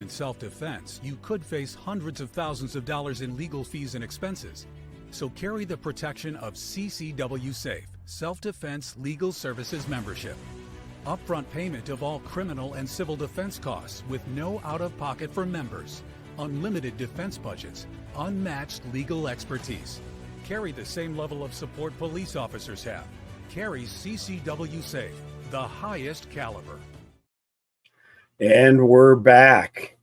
In self-defense, you could face hundreds of thousands of dollars in legal fees and expenses. So carry the protection of CCW Safe, Self-Defense Legal Services membership. Upfront payment of all criminal and civil defense costs with no out-of-pocket for members. Unlimited defense budgets, unmatched legal expertise. Carry the same level of support police officers have. Carry CCW Safe, the highest caliber. And we're back.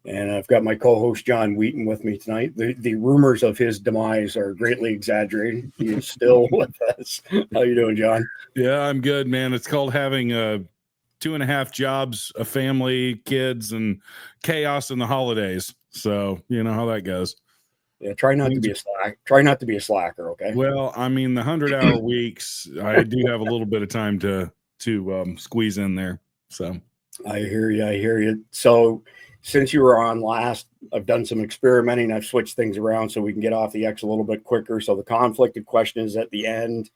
And I've got my co-host John Wheaton with me tonight. The rumors of his demise are greatly exaggerated. He is still with us. How you doing, John? Yeah, I'm good, man. It's called having 2.5 jobs, a family, kids, and chaos in the holidays. So you know how that goes. Yeah, try not to be a slacker, okay? Well, I mean, the 100-hour weeks, I do have a little bit of time to squeeze in there. So I hear you. So since you were on last, I've done some experimenting. I've switched things around so we can get off the X a little bit quicker. So the conflicted question is at the end.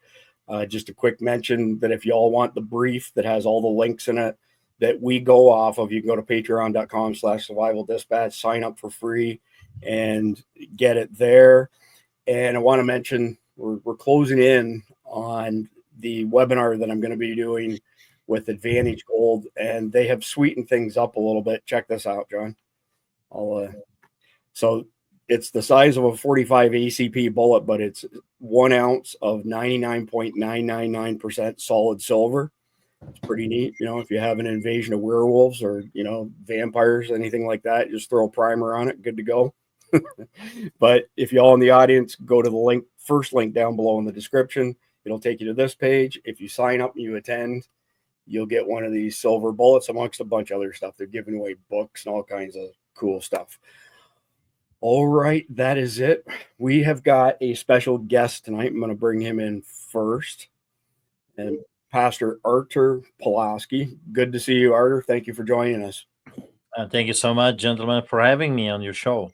Just a quick mention that if y'all want the brief that has all the links in it that we go off of, you can go to patreon.com/survivaldispatch, sign up for free and get it there. And I want to mention we're closing in on the webinar that I'm going to be doing with Advantage Gold, and they have sweetened things up a little bit. Check this out, John. So it's the size of a 45 ACP bullet, but it's 1 ounce of 99.999% solid silver. It's pretty neat. You know, if you have an invasion of werewolves or, you know, vampires, anything like that, just throw a primer on it. Good to go. But if y'all in the audience, go to the first link down below in the description. It'll take you to this page. If you sign up and you attend, you'll get one of these silver bullets amongst a bunch of other stuff. They're giving away books and all kinds of cool stuff. All right, that is it. We have got a special guest tonight. I'm going to bring him in first. And Pastor Artur Pawlowski. Good to see you, Artur. Thank you for joining us. Thank you so much, gentlemen, for having me on your show.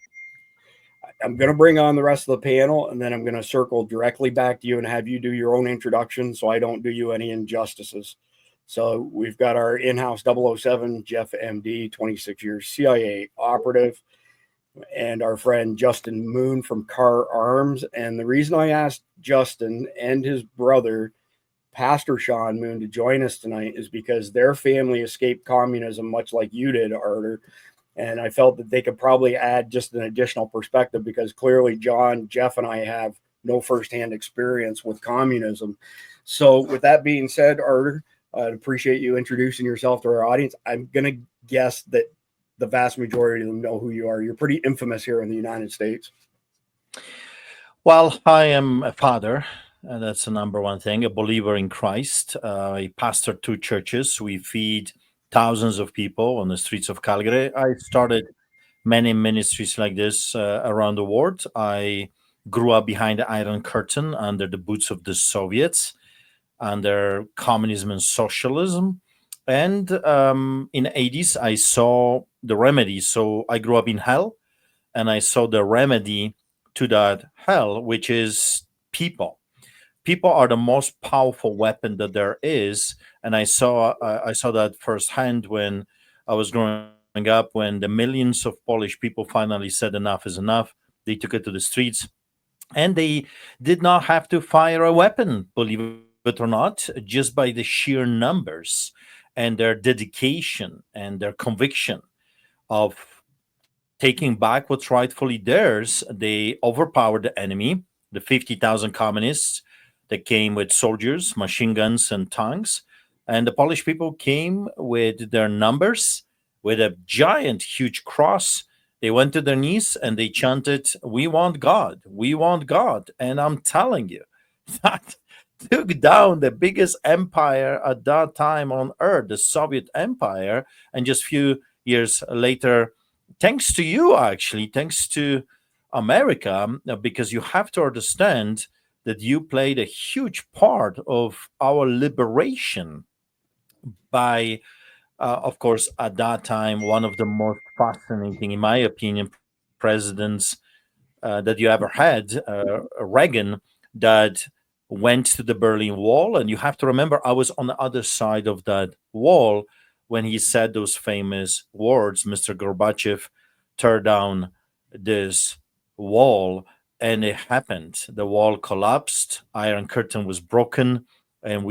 I'm going to bring on the rest of the panel, and then I'm going to circle directly back to you and have you do your own introduction so I don't do you any injustices. So we've got our in-house 007, Jeff MD, 26 years CIA operative, and our friend Justin Moon from Car Arms. And the reason I asked Justin and his brother, Pastor Sean Moon, to join us tonight is because their family escaped communism, much like you did, Artur. And I felt that they could probably add just an additional perspective because clearly John, Jeff, and I have no firsthand experience with communism. So with that being said, Artur, I'd appreciate you introducing yourself to our audience. I'm going to guess that the vast majority of them know who you are. You're pretty infamous here in the United States. Well, I am a father, and that's the number one thing, a believer in Christ. I pastor 2 churches. We feed thousands of people on the streets of Calgary. I started many ministries like this around the world. I grew up behind the Iron Curtain under the boots of the Soviets, under communism and socialism. And in the 80s, I saw the remedy. So I grew up in hell, and I saw the remedy to that hell, which is people. People are the most powerful weapon that there is. And I saw that firsthand when I was growing up, when the millions of Polish people finally said enough is enough. They took it to the streets, and they did not have to fire a weapon, believe it or not, just by the sheer numbers and their dedication and their conviction of taking back what's rightfully theirs. They overpowered the enemy, the 50,000 communists that came with soldiers, machine guns, and tanks. And the Polish people came with their numbers, with a giant, huge cross. They went to their knees and they chanted, "We want God, we want God." And I'm telling you, that took down the biggest empire at that time on earth, the Soviet Empire. And just a few years later, thanks to you, actually, thanks to America, because you have to understand that you played a huge part of our liberation by, of course, at that time, one of the most fascinating, in my opinion, presidents that you ever had, Reagan, that went to the Berlin Wall. And you have to remember, I was on the other side of that wall when he said those famous words, Mr. Gorbachev, tear down this wall. And it happened. The wall collapsed, Iron Curtain was broken, and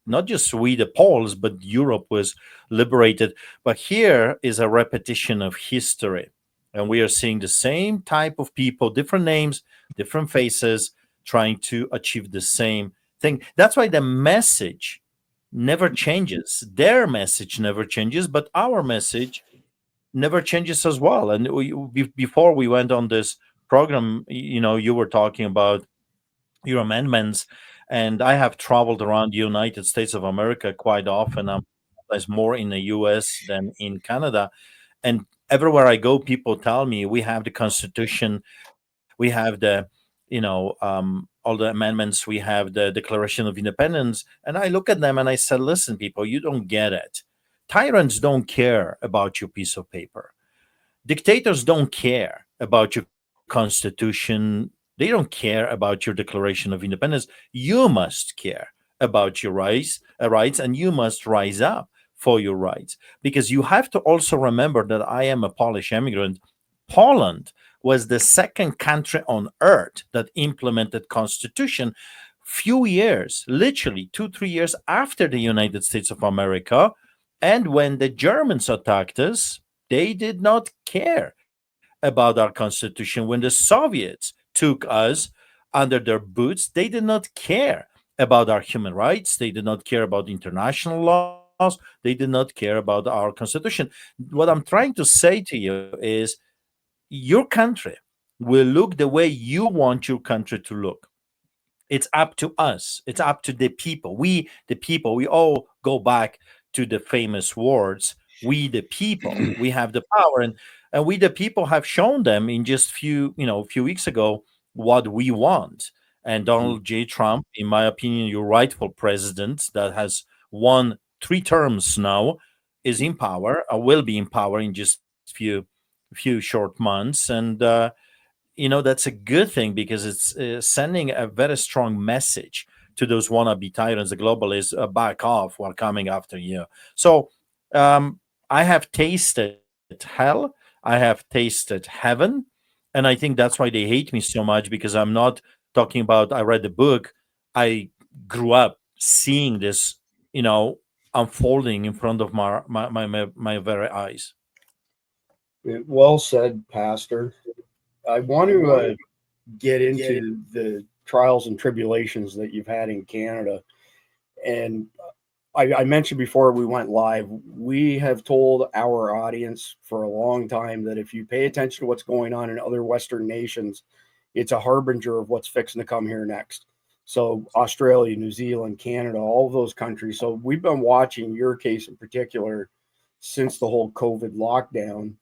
not just we, the Poles, but Europe was liberated. But here is a repetition of history. And we are seeing the same type of people, different names, different faces, trying to achieve the same thing. That's why the message never changes. Their message never changes, but our message never changes as well. And before we went on this program, you were talking about your amendments, and I have traveled around the United States of America quite often. I'm more in the US than in Canada. And everywhere I go, people tell me we have the Constitution, we have the, all the amendments, we have the Declaration of Independence. And I look at them and I said, listen, people, you don't get it. Tyrants don't care about your piece of paper. Dictators don't care about your Constitution. They don't care about your Declaration of Independence. You must care about your rights, and you must rise up for your rights. Because you have to also remember that I am a Polish immigrant. Poland was the second country on earth that implemented Constitution few years, literally 2-3 years after the United States of America. And when the Germans attacked us, they did not care about our Constitution. When the Soviets took us under their boots, they did not care about our human rights. They did not care about international laws. They did not care about our Constitution. What I'm trying to say to you is your country will look the way you want your country to look. It's up to us. It's up to the people. We, the people, we all go back to the famous words. We, the people, we have the power, and we, the people, have shown them in just few weeks ago what we want. And Donald J. Trump, in my opinion, your rightful president that has won 3 terms now, is in power, or will be in power in just few short months. And that's a good thing, because it's sending a very strong message to those wannabe tyrants, the globalists, back off, we're coming after you. So I have tasted hell, I have tasted heaven, and I think that's why they hate me so much, because I'm not talking about I read the book. I grew up seeing this, unfolding in front of my very eyes. Well said, Pastor. I want to get into the trials and tribulations that you've had in Canada. And I mentioned before we went live, we have told our audience for a long time that if you pay attention to what's going on in other Western nations, it's a harbinger of what's fixing to come here next. So Australia, New Zealand, Canada, all of those countries. So we've been watching your case in particular since the whole COVID lockdown.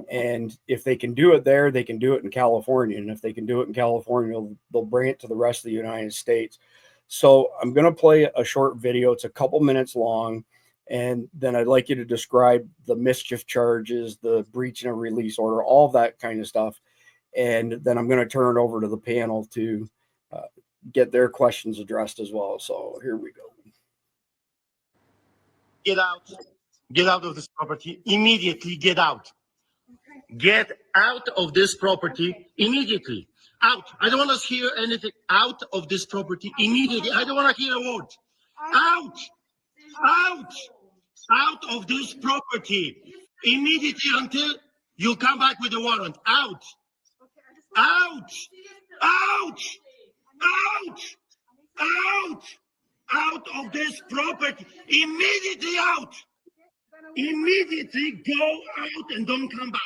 And if they can do it there, they can do it in California. And if they can do it in California, they'll bring it to the rest of the United States. So I'm going to play a short video. It's a couple minutes long. And then I'd like you to describe the mischief charges, the breach and a release order, all that kind of stuff. And then I'm going to turn it over to the panel to get their questions addressed as well. So here we go. Get out. Get out of this property. Immediately get out. Get out of this property immediately. Out. I don't want to hear anything. Out of this property immediately. I don't want to hear a word. Out. Out. Out of this property immediately until you come back with a warrant. Out. Out. Out. Out. Out. Out of this property. Immediately out. Immediately go out and don't come back.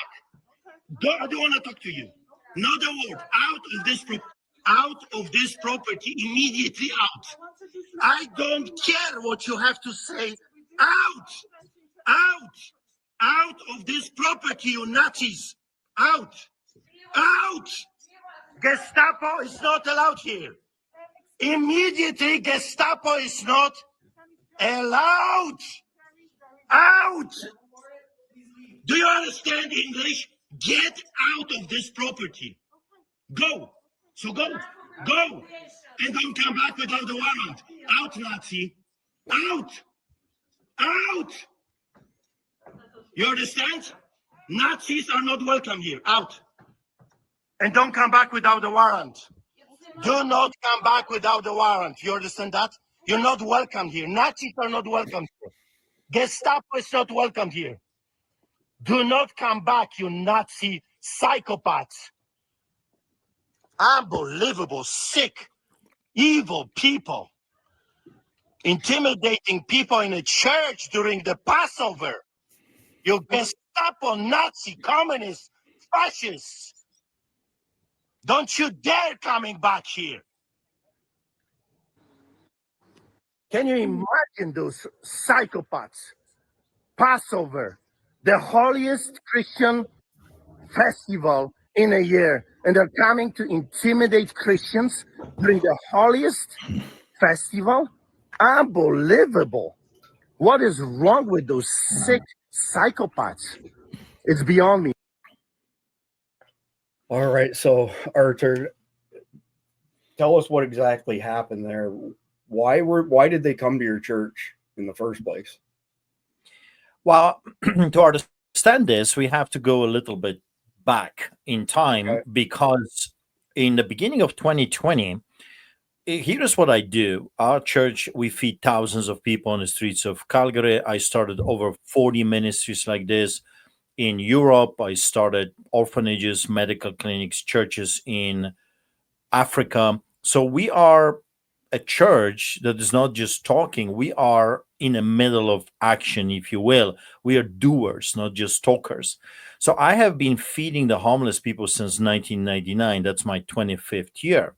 I don't want to talk to you. Not a word. Out of this property, immediately out. I don't care what you have to say. Out. Out. Out of this property, you Nazis. Out. Out. Gestapo is not allowed here. Immediately, Gestapo is not allowed. Out. Do you understand English? Get out of this property. Go. So go. Go. And don't come back without the warrant. Out, Nazi. Out. Out. You understand? Nazis are not welcome here. Out. And don't come back without a warrant. Do not come back without a warrant. You understand that? You're not welcome here. Nazis are not welcome here. Gestapo is not welcome here. Do not come back, you Nazi psychopaths. Unbelievable, sick, evil people. Intimidating people in a church during the Passover. You Gestapo, Nazi, communists, fascists. Don't you dare coming back here. Can you imagine those psychopaths? Passover, the holiest Christian festival in a year, and they're coming to intimidate Christians during the holiest festival? Unbelievable. What is wrong with those sick psychopaths? It's beyond me. All right. So, Artur, tell us what exactly happened there. Why did they come to your church in the first place? Well, to understand this, we have to go a little bit back in time, Okay. because in the beginning of 2020, here's what I do. Our church, we feed thousands of people on the streets of Calgary. I started over 40 ministries like this in Europe. I started orphanages, medical clinics, churches in Africa. So we are a church that is not just talking. We are in the middle of action, if you will. We are doers, not just talkers. So I have been feeding the homeless people since 1999. That's my 25th year.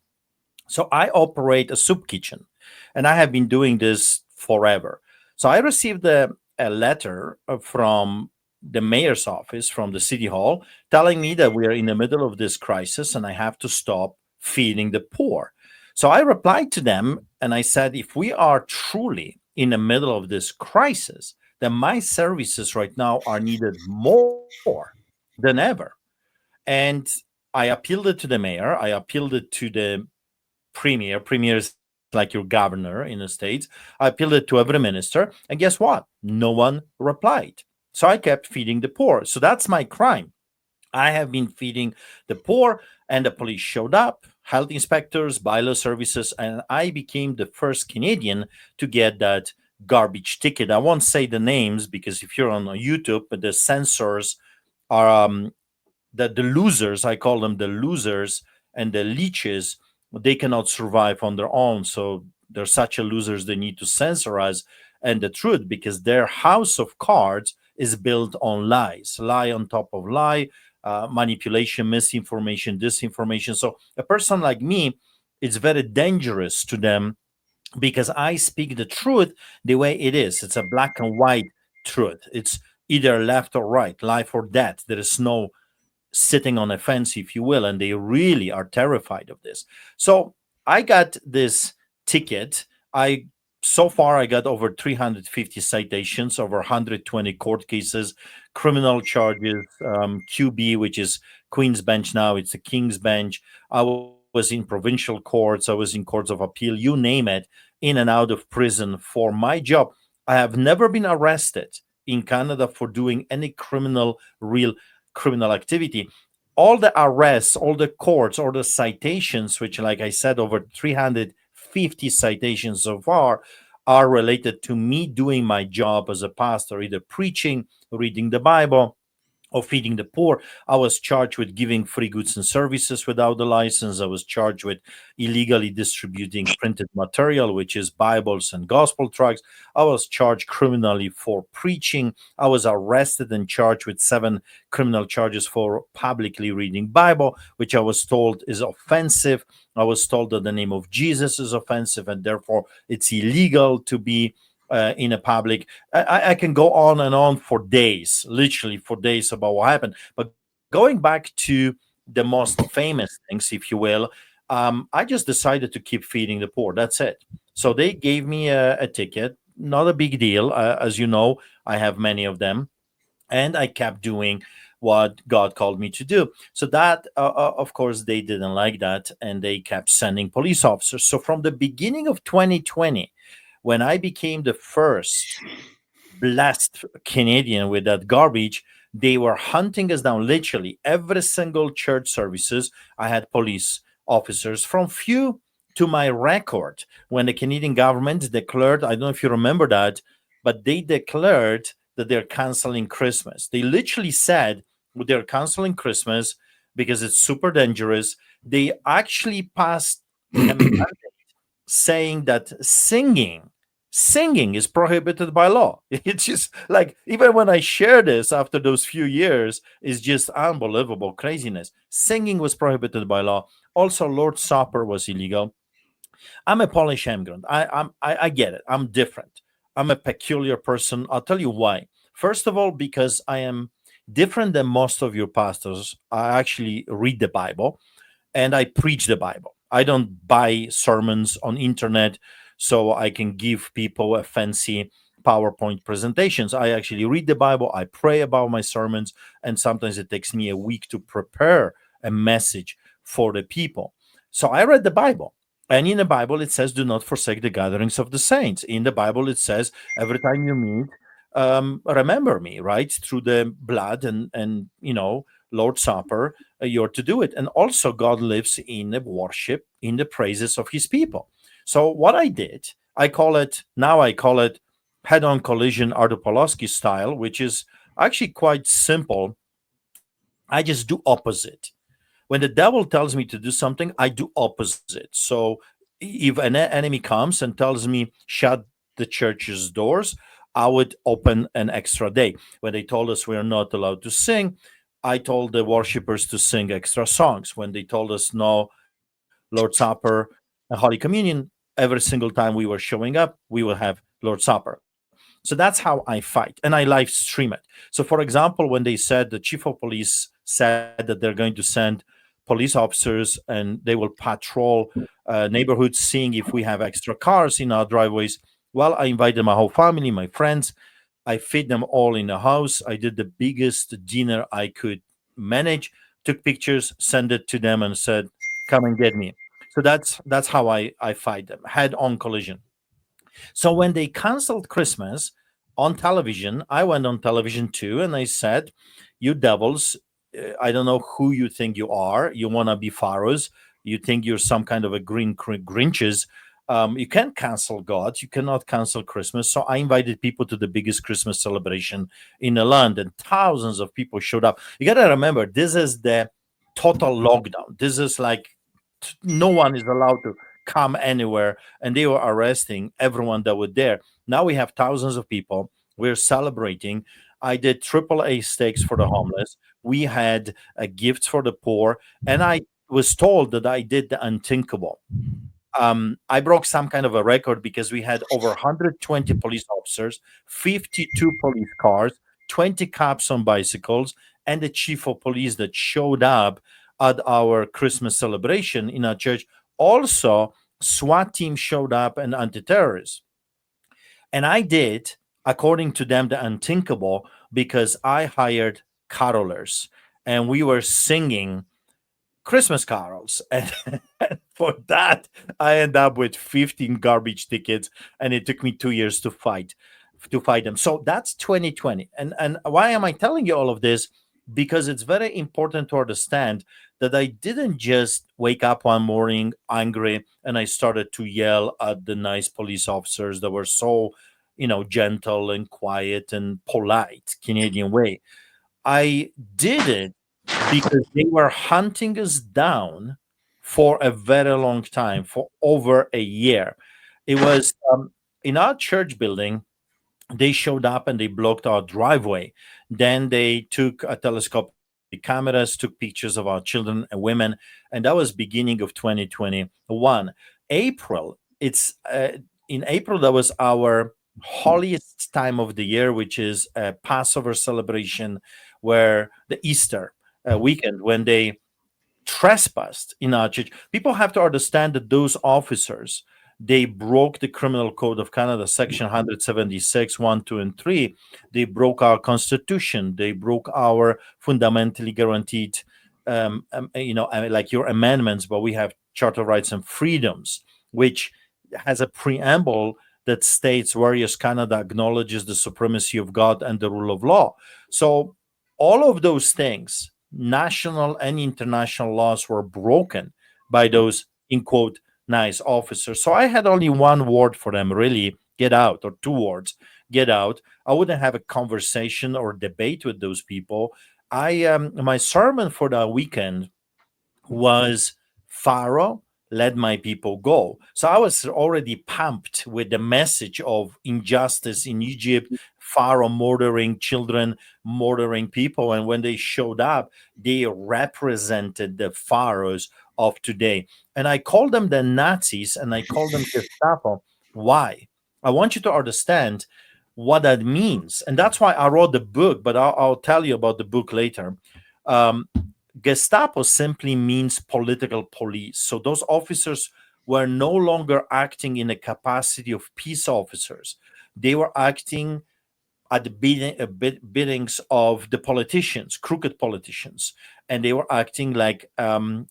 So I operate a soup kitchen, and I have been doing this forever. So I received a letter from the mayor's office, from the city hall, telling me that we are in the middle of this crisis and I have to stop feeding the poor. So I replied to them and I said, if we are truly in the middle of this crisis, then my services right now are needed more than ever. And I appealed it to the mayor. I appealed it to the premier. Premier is like your governor in the States. I appealed it to every minister. And guess what? No one replied. So I kept feeding the poor. So that's my crime. I have been feeding the poor, and the police showed up, health inspectors, bylaw services, and I became the first Canadian to get that garbage ticket. I won't say the names because if you're on YouTube, the censors are the losers. I call them the losers and the leeches. They cannot survive on their own. So they're such a losers, they need to censor us and the truth, because their house of cards is built on lies, lie on top of lie, manipulation, misinformation, disinformation. So a person like me, it's very dangerous to them because I speak the truth the way it is. It's a black and white truth. It's either left or right, life or death. There is no sitting on a fence, if you will, and they really are terrified of this. So I got this ticket. So far I got over 350 citations, over 120 court cases, criminal charges, QB, which is Queen's Bench now, it's the King's Bench. I was in provincial courts, I was in courts of appeal, you name it, in and out of prison for my job. I have never been arrested in Canada for doing any real criminal activity. All the arrests, all the courts, all the citations, which, like I said, over 350 citations so far, are related to me doing my job as a pastor, either preaching, reading the Bible, or feeding the poor. I was charged with giving free goods and services without the license. I was charged with illegally distributing printed material, which is Bibles and gospel tracts. I was charged criminally for preaching. I was arrested and charged with 7 criminal charges for publicly reading Bible, which I was told is offensive. I was told that the name of Jesus is offensive and therefore it's illegal to be in a public. I can go on and on for days, literally for days, about what happened. But going back to the most famous things, if you will, I just decided to keep feeding the poor. That's it. So they gave me a ticket, not a big deal. As you know, I have many of them. And I kept doing what God called me to do. So that, of course, they didn't like that. And they kept sending police officers. So from the beginning of 2020, when I became the first blessed Canadian with that garbage. They were hunting us down. Literally every single church services, I had police officers, from few to my record, when the Canadian government declared, I don't know if you remember that, but they declared that they're canceling Christmas. They literally said they're canceling Christmas because it's super dangerous. They actually passed a mandate saying that singing is prohibited by law. It's just like, even when I share this after those few years, it's just unbelievable craziness. Singing was prohibited by law. Also, Lord's Supper was illegal. I'm a Polish immigrant. I get it. I'm different. I'm a peculiar person. I'll tell you why. First of all, because I am different than most of your pastors. I actually read the Bible and I preach the Bible. I don't buy sermons on internet so I can give people a fancy PowerPoint presentations. I actually read the Bible. I pray about my sermons, and sometimes it takes me a week to prepare a message for the people. So I read the Bible. And in the Bible, it says, do not forsake the gatherings of the saints. In the Bible, it says, every time you meet, remember me, right? Through the blood and Lord's Supper, you're to do it. And also, God lives in the worship, in the praises of his people. So what I did, I call it head-on collision Artur Pawlowski style, which is actually quite simple. I just do opposite. When the devil tells me to do something, I do opposite. So if an enemy comes and tells me shut the church's doors, I would open an extra day. When they told us we are not allowed to sing, I told the worshipers to sing extra songs. When they told us no Lord's Supper and Holy Communion, every single time we were showing up, we will have Lord's Supper. So that's how I fight, and I live stream it. So, for example, when they said, the chief of police said that they're going to send police officers and they will patrol neighborhoods, seeing if we have extra cars in our driveways. Well, I invited my whole family, my friends. I feed them all in the house. I did the biggest dinner I could manage, took pictures, sent it to them, and said, come and get me. So that's how I fight them, head-on collision. So when they canceled Christmas on television, I went on television too, and I said, you devils, I don't know who you think you are. You want to be pharaohs. You think you're some kind of a green Grinches. You can't cancel God. You cannot cancel Christmas. So I invited people to the biggest Christmas celebration in the land, and thousands of people showed up. You got to remember, this is the total lockdown. This is like no one is allowed to come anywhere, and they were arresting everyone that was there. Now we have thousands of people. We're celebrating. I did AAA steaks for the homeless. We had gifts for the poor, and I was told that I did the unthinkable. I broke some kind of a record because we had over 120 police officers, 52 police cars, 20 cops on bicycles, and the chief of police that showed up at our Christmas celebration in our church. Also, SWAT team showed up, and anti-terrorists. And I did, according to them, the unthinkable, because I hired carolers and we were singing Christmas carols. And for that, I ended up with 15 garbage tickets, and it took me 2 years to fight them. So that's 2020. And why am I telling you all of this? Because it's very important to understand that I didn't just wake up one morning angry and I started to yell at the nice police officers that were so, gentle and quiet and polite Canadian way. I did it because they were hunting us down for a very long time, for over a year. It was in our church building. They showed up and they blocked our driveway. Then they took a telescopic cameras, took pictures of our children and women, and that was beginning of 2021. April, in April, that was our holiest time of the year, which is a Passover celebration, where the Easter weekend, when they trespassed in our church. People have to understand that those officers, they broke the Criminal Code of Canada, Section 176, 1, 2, and 3. They broke our Constitution. They broke our fundamentally guaranteed, like your amendments, but we have Charter of Rights and Freedoms, which has a preamble that states whereas Canada acknowledges the supremacy of God and the rule of law. So all of those things, national and international laws, were broken by those, in quote, nice officers. So I had only one word for them, really: get out, or two words: get out. I wouldn't have a conversation or debate with those people. My sermon for that weekend was Pharaoh, let my people go. So I was already pumped with the message of injustice in Egypt, Pharaoh murdering children, murdering people. And when they showed up, they represented the pharaohs of today. And I called them the Nazis, and I called them Gestapo. Why? I want you to understand what that means. And that's why I wrote the book, but I'll tell you about the book later. Um, Gestapo simply means political police. So those officers were no longer acting in the capacity of peace officers. They were acting at the biddings of the politicians, crooked politicians, and they were acting like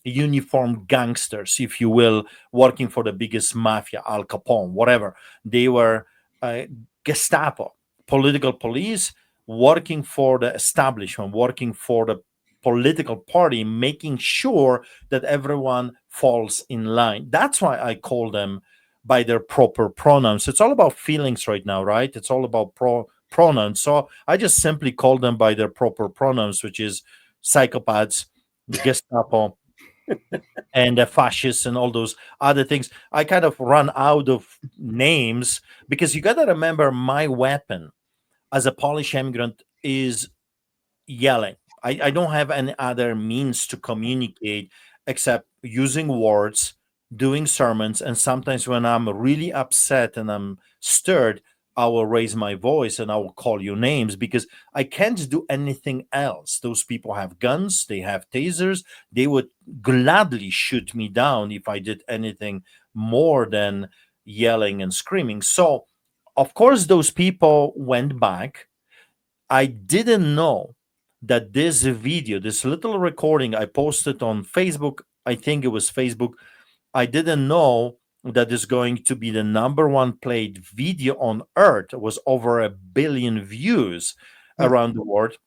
uniformed gangsters, if you will, working for the biggest mafia, Al Capone, whatever. They were Gestapo, political police, working for the establishment, working for the political party, making sure that everyone falls in line. That's why I call them by their proper pronouns. It's all about feelings right now, right? It's all about pronouns. So I just simply call them by their proper pronouns, which is psychopaths, Gestapo, and fascists, and all those other things. I kind of run out of names because you got to remember, my weapon as a Polish immigrant is yelling. I don't have any other means to communicate except using words, doing sermons, and sometimes when I'm really upset and I'm stirred, I will raise my voice and I will call you names because I can't do anything else. Those people have guns, they have tasers, they would gladly shoot me down if I did anything more than yelling and screaming. So, of course, those people went back. I didn't know that this video, this little recording I posted on Facebook, I think it was Facebook, I didn't know that is going to be the number one played video on earth. It was over 1 billion views around the world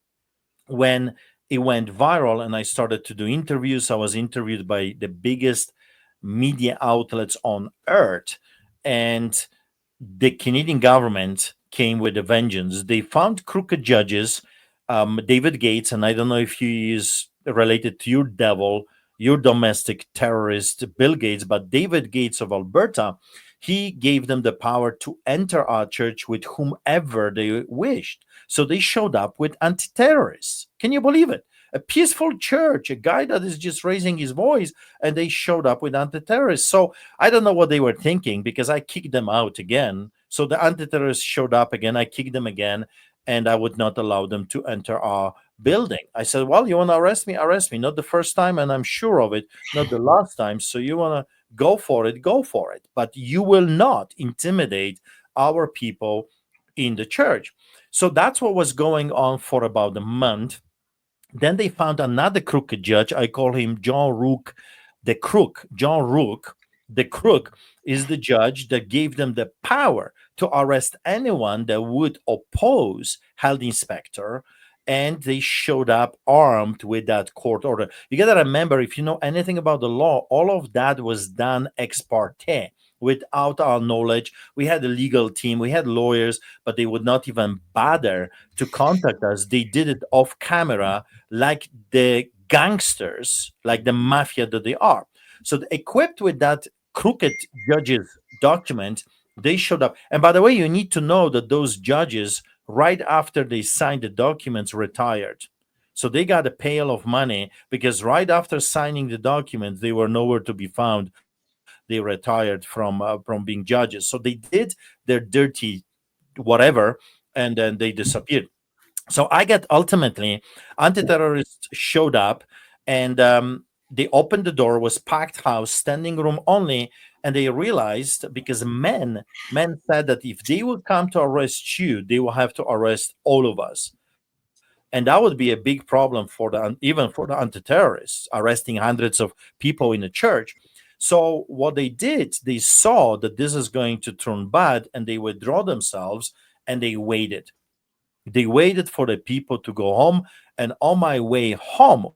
when it went viral, and I started to do interviews. I was interviewed by the biggest media outlets on earth, and the Canadian government came with a vengeance. They found crooked judges, David Gates, and I don't know if he is related to your devil, your domestic terrorist, Bill Gates, but David Gates of Alberta, he gave them the power to enter our church with whomever they wished. So they showed up with anti-terrorists. Can you believe it? A peaceful church, a guy that is just raising his voice, and they showed up with anti-terrorists. So I don't know what they were thinking because I kicked them out again. So the anti-terrorists showed up again. I kicked them again, and I would not allow them to enter our building. I said, well, you want to arrest me? Arrest me. Not the first time, and I'm sure of it. Not the last time. So you want to go for it, go for it. But you will not intimidate our people in the church. So that's what was going on for about a month. Then they found another crooked judge. I call him John Rook, the crook. John Rook, the crook, is the judge that gave them the power to arrest anyone that would oppose health inspector. And they showed up armed with that court order. You got to remember, if you know anything about the law, all of that was done ex parte without our knowledge. We had a legal team, we had lawyers, but they would not even bother to contact us. They did it off camera like the gangsters, like the mafia that they are. So equipped with that crooked judge's document, they showed up. And by the way, you need to know that those judges, right after they signed the documents, retired. So they got a pail of money because right after signing the documents, they were nowhere to be found. They retired from being judges. So they did their dirty whatever, and then they disappeared. So I get ultimately, anti-terrorists showed up, and they opened the door, was packed house, standing room only, and they realized, because men said that if they would come to arrest you, they will have to arrest all of us. And that would be a big problem for even for the anti-terrorists, arresting hundreds of people in the church. So what they did, they saw that this is going to turn bad, and they withdraw themselves, and they waited. They waited for the people to go home. And on my way home,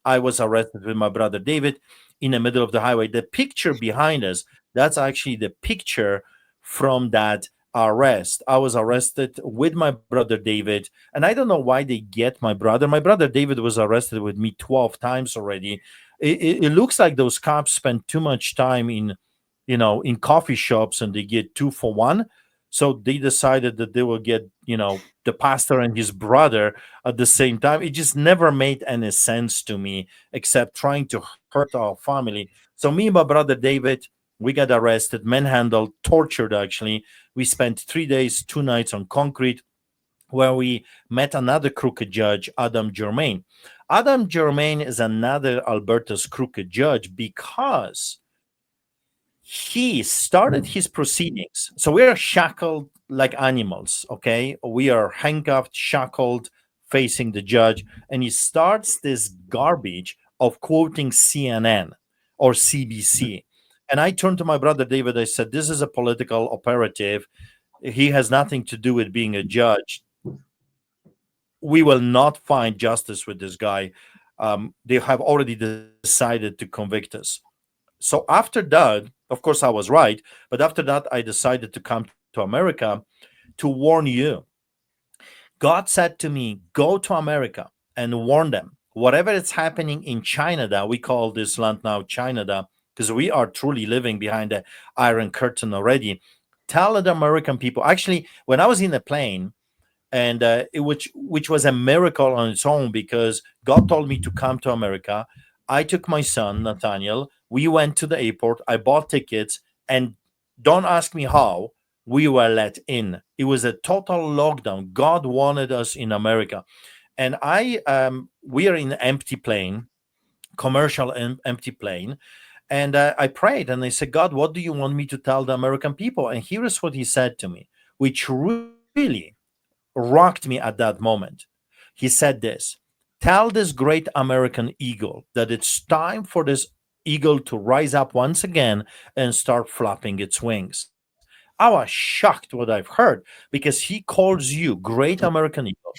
I was arrested with my brother David in the middle of the highway. The picture behind us, that's actually the picture from that arrest. I was arrested with my brother David, and I don't know why they get my brother. My brother David was arrested with me 12 times already. It looks like those cops spend too much time in coffee shops, and they get 2 for 1. So they decided that they will get, the pastor and his brother at the same time. It just never made any sense to me, except trying to hurt our family. So me and my brother David, we got arrested, manhandled, tortured actually. We spent 3 days, 2 nights on concrete, where we met another crooked judge, Adam Germain. Adam Germain is another Alberta's crooked judge because he started his proceedings. So we are shackled like animals, okay? We are handcuffed, shackled, facing the judge, and he starts this garbage of quoting CNN or CBC. And I turned to my brother David. I said, this is a political operative. He has nothing to do with being a judge. We will not find justice with this guy. They have already decided to convict us. So after that, of course, I was right. But after that, I decided to come to America to warn you. God said to me, go to America and warn them. Whatever is happening in China, we call this land now China, because we are truly living behind the Iron Curtain already. Tell the American people. Actually, when I was in the plane, and which was a miracle on its own, because God told me to come to America. I took my son, Nathaniel. We went to the airport. I bought tickets, and don't ask me how we were let in. It was a total lockdown. God wanted us in America. And we are in an empty plane, commercial empty plane. And I prayed, and I said, God, what do you want me to tell the American people? And here is what he said to me, which really rocked me at that moment. He said this: tell this great American eagle that it's time for this eagle to rise up once again and start flapping its wings. I was shocked what I've heard, because he calls you great American eagle.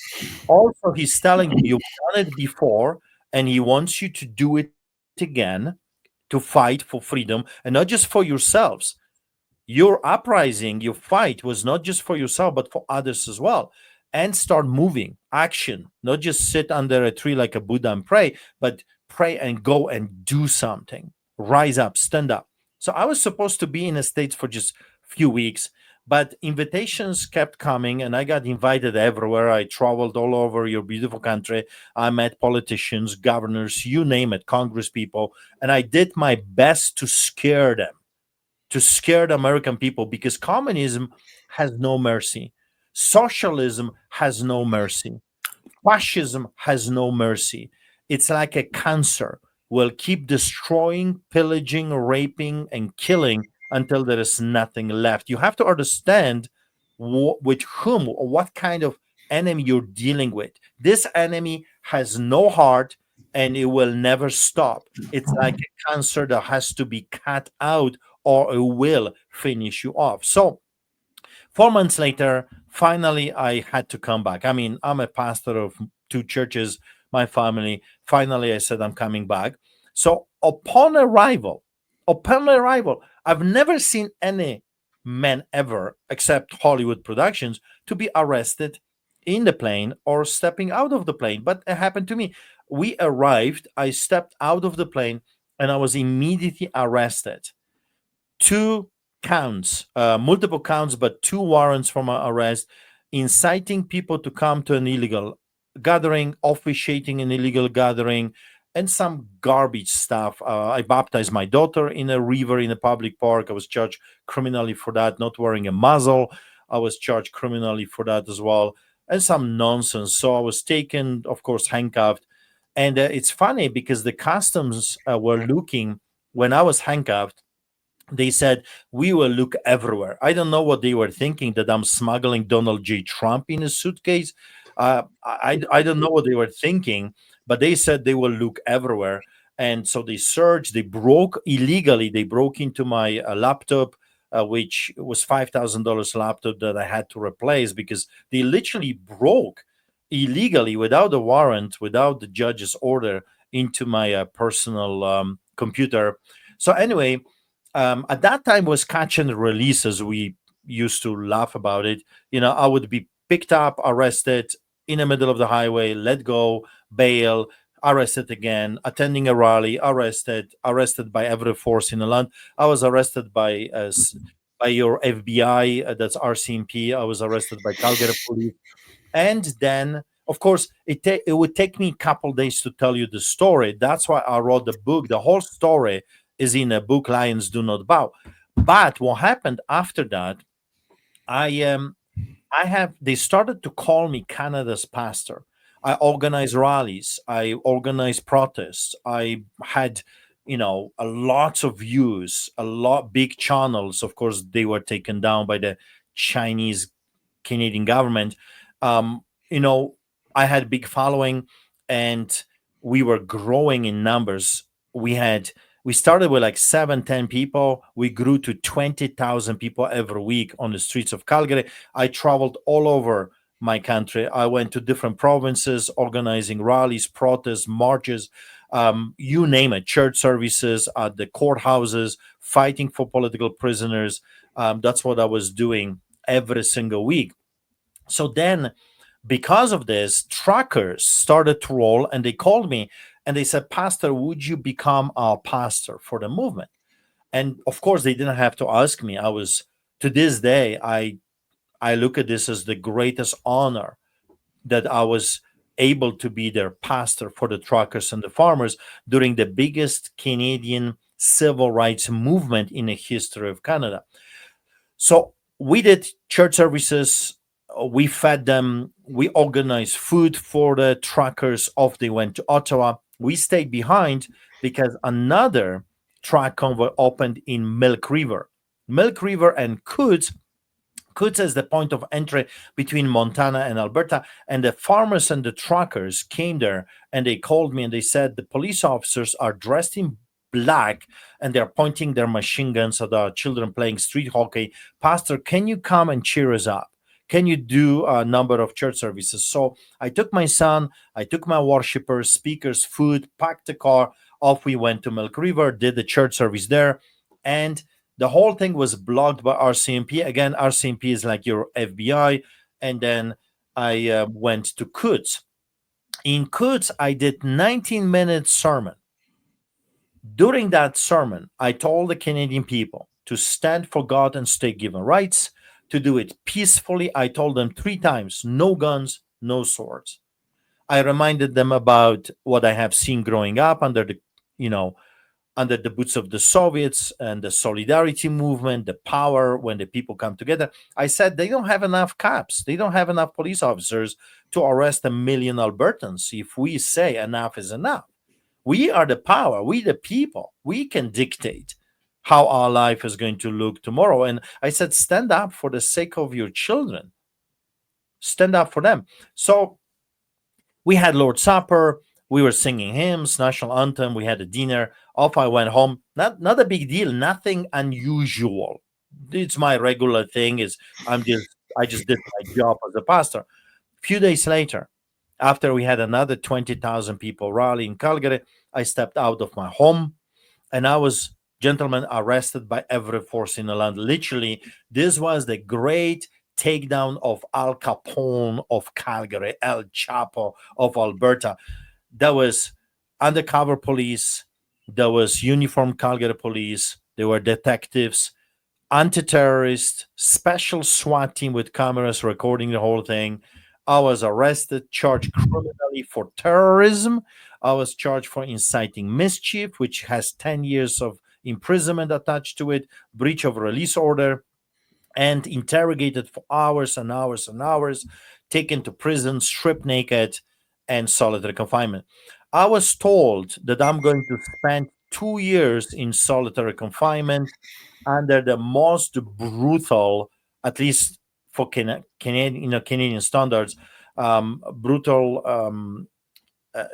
Also, he's telling you you've done it before, and he wants you to do it again, to fight for freedom, and not just for yourselves. Your uprising, your fight was not just for yourself, but for others as well. And start moving, action, not just sit under a tree like a Buddha and pray, but pray and go and do something. Rise up, stand up. So I was supposed to be in the States for just a few weeks, but invitations kept coming, and I got invited everywhere. I traveled all over your beautiful country. I met politicians, governors, you name it, Congress people, and I did my best to scare them, to scare the American people, because communism has no mercy. Socialism has no mercy. Fascism has no mercy. It's like a cancer. Will keep destroying, pillaging, raping, and killing until there is nothing left. You have to understand with whom or what kind of enemy you're dealing with. This enemy has no heart, and it will never stop. It's like a cancer that has to be cut out, or it will finish you off. So 4 months later, finally, I had to come back. I mean, I'm a pastor of 2 churches, my family. Finally, I said, I'm coming back. So upon arrival, I've never seen any man ever, except Hollywood productions, to be arrested in the plane or stepping out of the plane. But it happened to me. We arrived, I stepped out of the plane, and I was immediately arrested. 2 counts, multiple counts, but 2 warrants for my arrest: inciting people to come to an illegal gathering, officiating an illegal gathering, and some garbage stuff. I baptized my daughter in a river in a public park. I was charged criminally for that. Not wearing a muzzle, I was charged criminally for that as well, and some nonsense. So I was taken, of course, handcuffed. And it's funny, because the customs were looking when I was handcuffed. They said, we will look everywhere. I don't know what they were thinking, that I'm smuggling Donald J. Trump in a suitcase. I don't know what they were thinking, but they said they will look everywhere. And so they searched, they broke into my laptop, which was $5,000 laptop that I had to replace because they literally broke illegally, without a warrant, without the judge's order, into my personal computer. So anyway, at that time was catch and release, as we used to laugh about it. I would be picked up, arrested in the middle of the highway, let go, bail, arrested again, attending a rally, arrested by every force in the land. I was arrested by your FBI, that's RCMP. I was arrested by Calgary police. And then, of course, it would take me a couple days to tell you the story. That's why I wrote the book. The whole story is in a book, Lions Do Not Bow. But what happened after that, they started to call me Canada's pastor. I organized rallies. I organized protests. I had, a lots of views, big channels. Of course, they were taken down by the Chinese Canadian government. I had big following, and we were growing in numbers. We started with like 7-10 people. We grew to 20,000 people every week on the streets of Calgary. I traveled all over my country. I went to different provinces, organizing rallies, protests, marches, you name it, church services, at the courthouses, fighting for political prisoners. That's what I was doing every single week. So then, because of this, truckers started to roll, and they called me and they said, "Pastor, would you become our pastor for the movement?" And of course, they didn't have to ask me. To this day, I look at this as the greatest honor that I was able to be their pastor for the truckers and the farmers during the biggest Canadian civil rights movement in the history of Canada. So we did church services. We fed them. We organized food for the truckers. Off they went to Ottawa. We stayed behind because another truck convoy opened in Milk River. Milk River and Coutts is the point of entry between Montana and Alberta. And the farmers and the truckers came there, and they called me and they said, the police officers are dressed in black and they're pointing their machine guns at our children playing street hockey. Pastor, can you come and cheer us up? Can you do a number of church services? So I took my son, I took my worshipers, speakers, food, packed the car. Off we went to Milk River, did the church service there. And the whole thing was blocked by RCMP. Again, RCMP is like your FBI. And then I went to Coutts. In Coutts, I did 19-minute sermon. During that sermon, I told the Canadian people to stand for God and state-given rights, to do it peacefully. I told them 3 times, no guns, no swords. I reminded them about what I have seen growing up under the boots of the Soviets and the solidarity movement, the power when the people come together. I said they don't have enough cops. They don't have enough police officers to arrest 1 million Albertans. If we say enough is enough, we are the power. We the people. We can dictate how our life is going to look tomorrow. And I said, stand up for the sake of your children. Stand up for them. So we had Lord's Supper. We were singing hymns, national anthem. We had a dinner. Off I went home. Not a big deal. Nothing unusual. It's my regular thing. I just did my job as a pastor. A few days later, after we had another 20,000 people rally in Calgary, I stepped out of my home, and I was, gentlemen, arrested by every force in the land. Literally, this was the great takedown of Al Capone of Calgary, El Chapo of Alberta. There was undercover police, there was uniformed Calgary police, there were detectives, anti-terrorists, special SWAT team with cameras recording the whole thing. I was arrested, charged criminally for terrorism. I was charged for inciting mischief, which has 10 years of imprisonment attached to it, breach of release order, and interrogated for hours and hours and hours, taken to prison, stripped naked, and solitary confinement. I was told that I'm going to spend 2 years in solitary confinement under the most brutal, at least for Canadian standards, brutal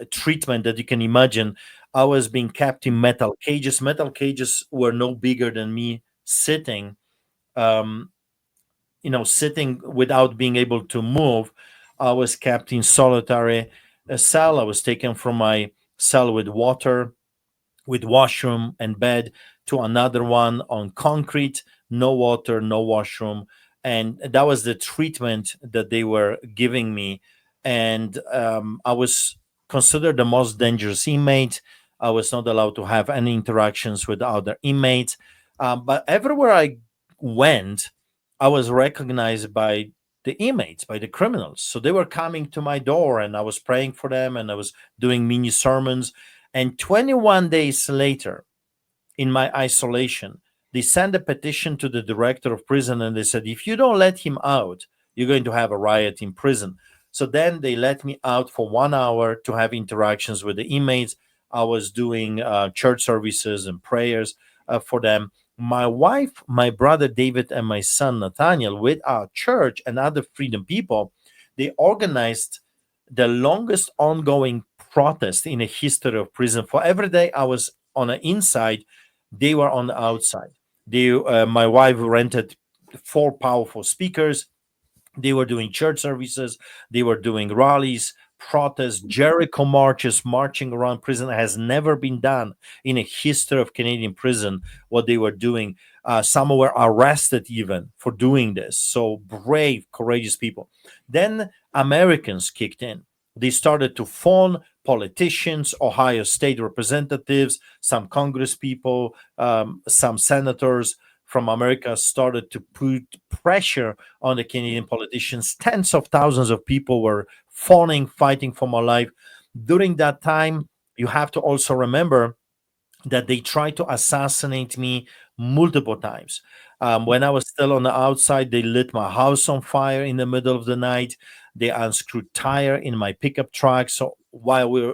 treatment that you can imagine. I was being kept in metal cages. Metal cages were no bigger than me sitting, um, sitting without being able to move. I was kept in solitary cell. I was taken from my cell with water, with washroom and bed, to another one on concrete, no water, no washroom. And that was the treatment that they were giving me. And I was considered the most dangerous inmate. I was not allowed to have any interactions with other inmates. But everywhere I went, I was recognized by the inmates, by the criminals. So they were coming to my door, and I was praying for them, and I was doing mini sermons. And 21 days later, in my isolation, they sent a petition to the director of prison, and they said, if you don't let him out, you're going to have a riot in prison. So then they let me out for 1 hour to have interactions with the inmates. I was doing church services and prayers for them. My wife, my brother David, and my son Nathaniel, with our church and other freedom people, they organized the longest ongoing protest in the history of prison. For every day I was on the inside, they were on the outside. My wife rented 4 powerful speakers. They were doing church services. They were doing rallies, protests, Jericho marches, marching around prison. Has never been done in the history of Canadian prison, what they were doing. Some were arrested even for doing this. So brave, courageous people. Then Americans kicked in. They started to phone politicians, Ohio state representatives, some Congress people, some senators from America started to put pressure on the Canadian politicians. Tens of thousands of people were phoning, fighting for my life. During that time, you have to also remember that they tried to assassinate me multiple times. When I was still on the outside, they lit my house on fire in the middle of the night. They unscrewed tire in my pickup truck. So while we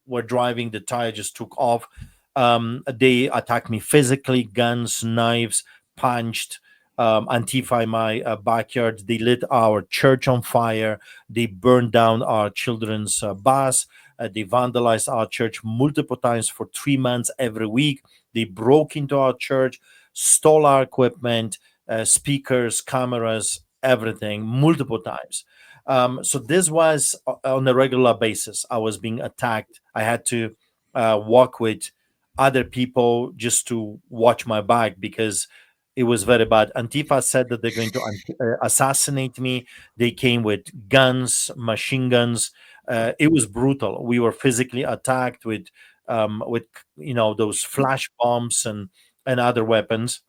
were driving, the tire just took off. They attacked me physically, guns, knives, punched, Antifa in my backyard. They lit our church on fire. They burned down our children's bus. They vandalized our church multiple times for 3 months every week. They broke into our church, stole our equipment, speakers, cameras, everything, multiple times. So this was on a regular basis. I was being attacked. I had to walk with other people just to watch my back because it was very bad. Antifa said that they're going to assassinate me. They came with guns, machine guns. It was brutal. We were physically attacked with those flash bombs and other weapons.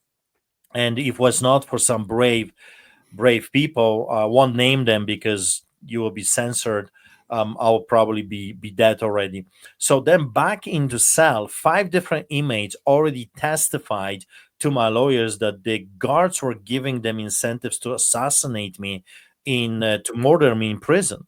And if it was not for some brave people, I won't name them because you will be censored. I'll probably be dead already. So then back into cell, 5 different inmates already testified to my lawyers that the guards were giving them incentives to assassinate me, to murder me in prison.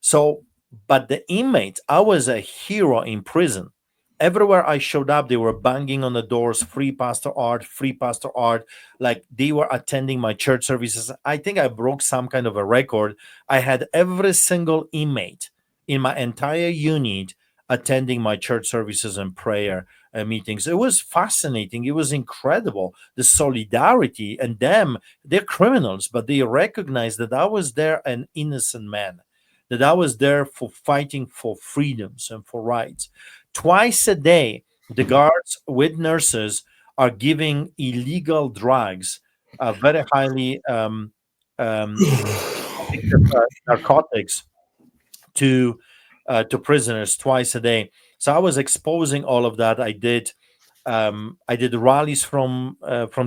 So, but the inmates, I was a hero in prison. Everywhere I showed up, they were banging on the doors, free Pastor Art, free Pastor Art. Like they were attending my church services. I think I broke some kind of a record. I had every single inmate in my entire unit attending my church services and prayer meetings. It was fascinating. It was incredible. The solidarity, and they're criminals, but they recognized that I was there an innocent man, that I was there for fighting for freedoms and for rights. Twice a day, the guards with nurses are giving illegal drugs, very highly narcotics to prisoners twice a day. So I was exposing all of that. I did rallies from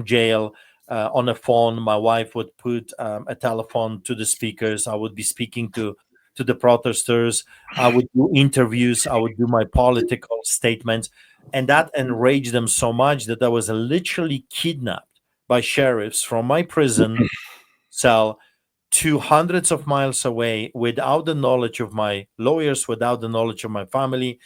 jail on the phone. My wife would put a telephone to the speakers. I would be speaking to the protesters. I would do interviews. I would do my political statements, and that enraged them so much that I was literally kidnapped by sheriffs from my prison cell to hundreds of miles away without the knowledge of my lawyers, without the knowledge of my family,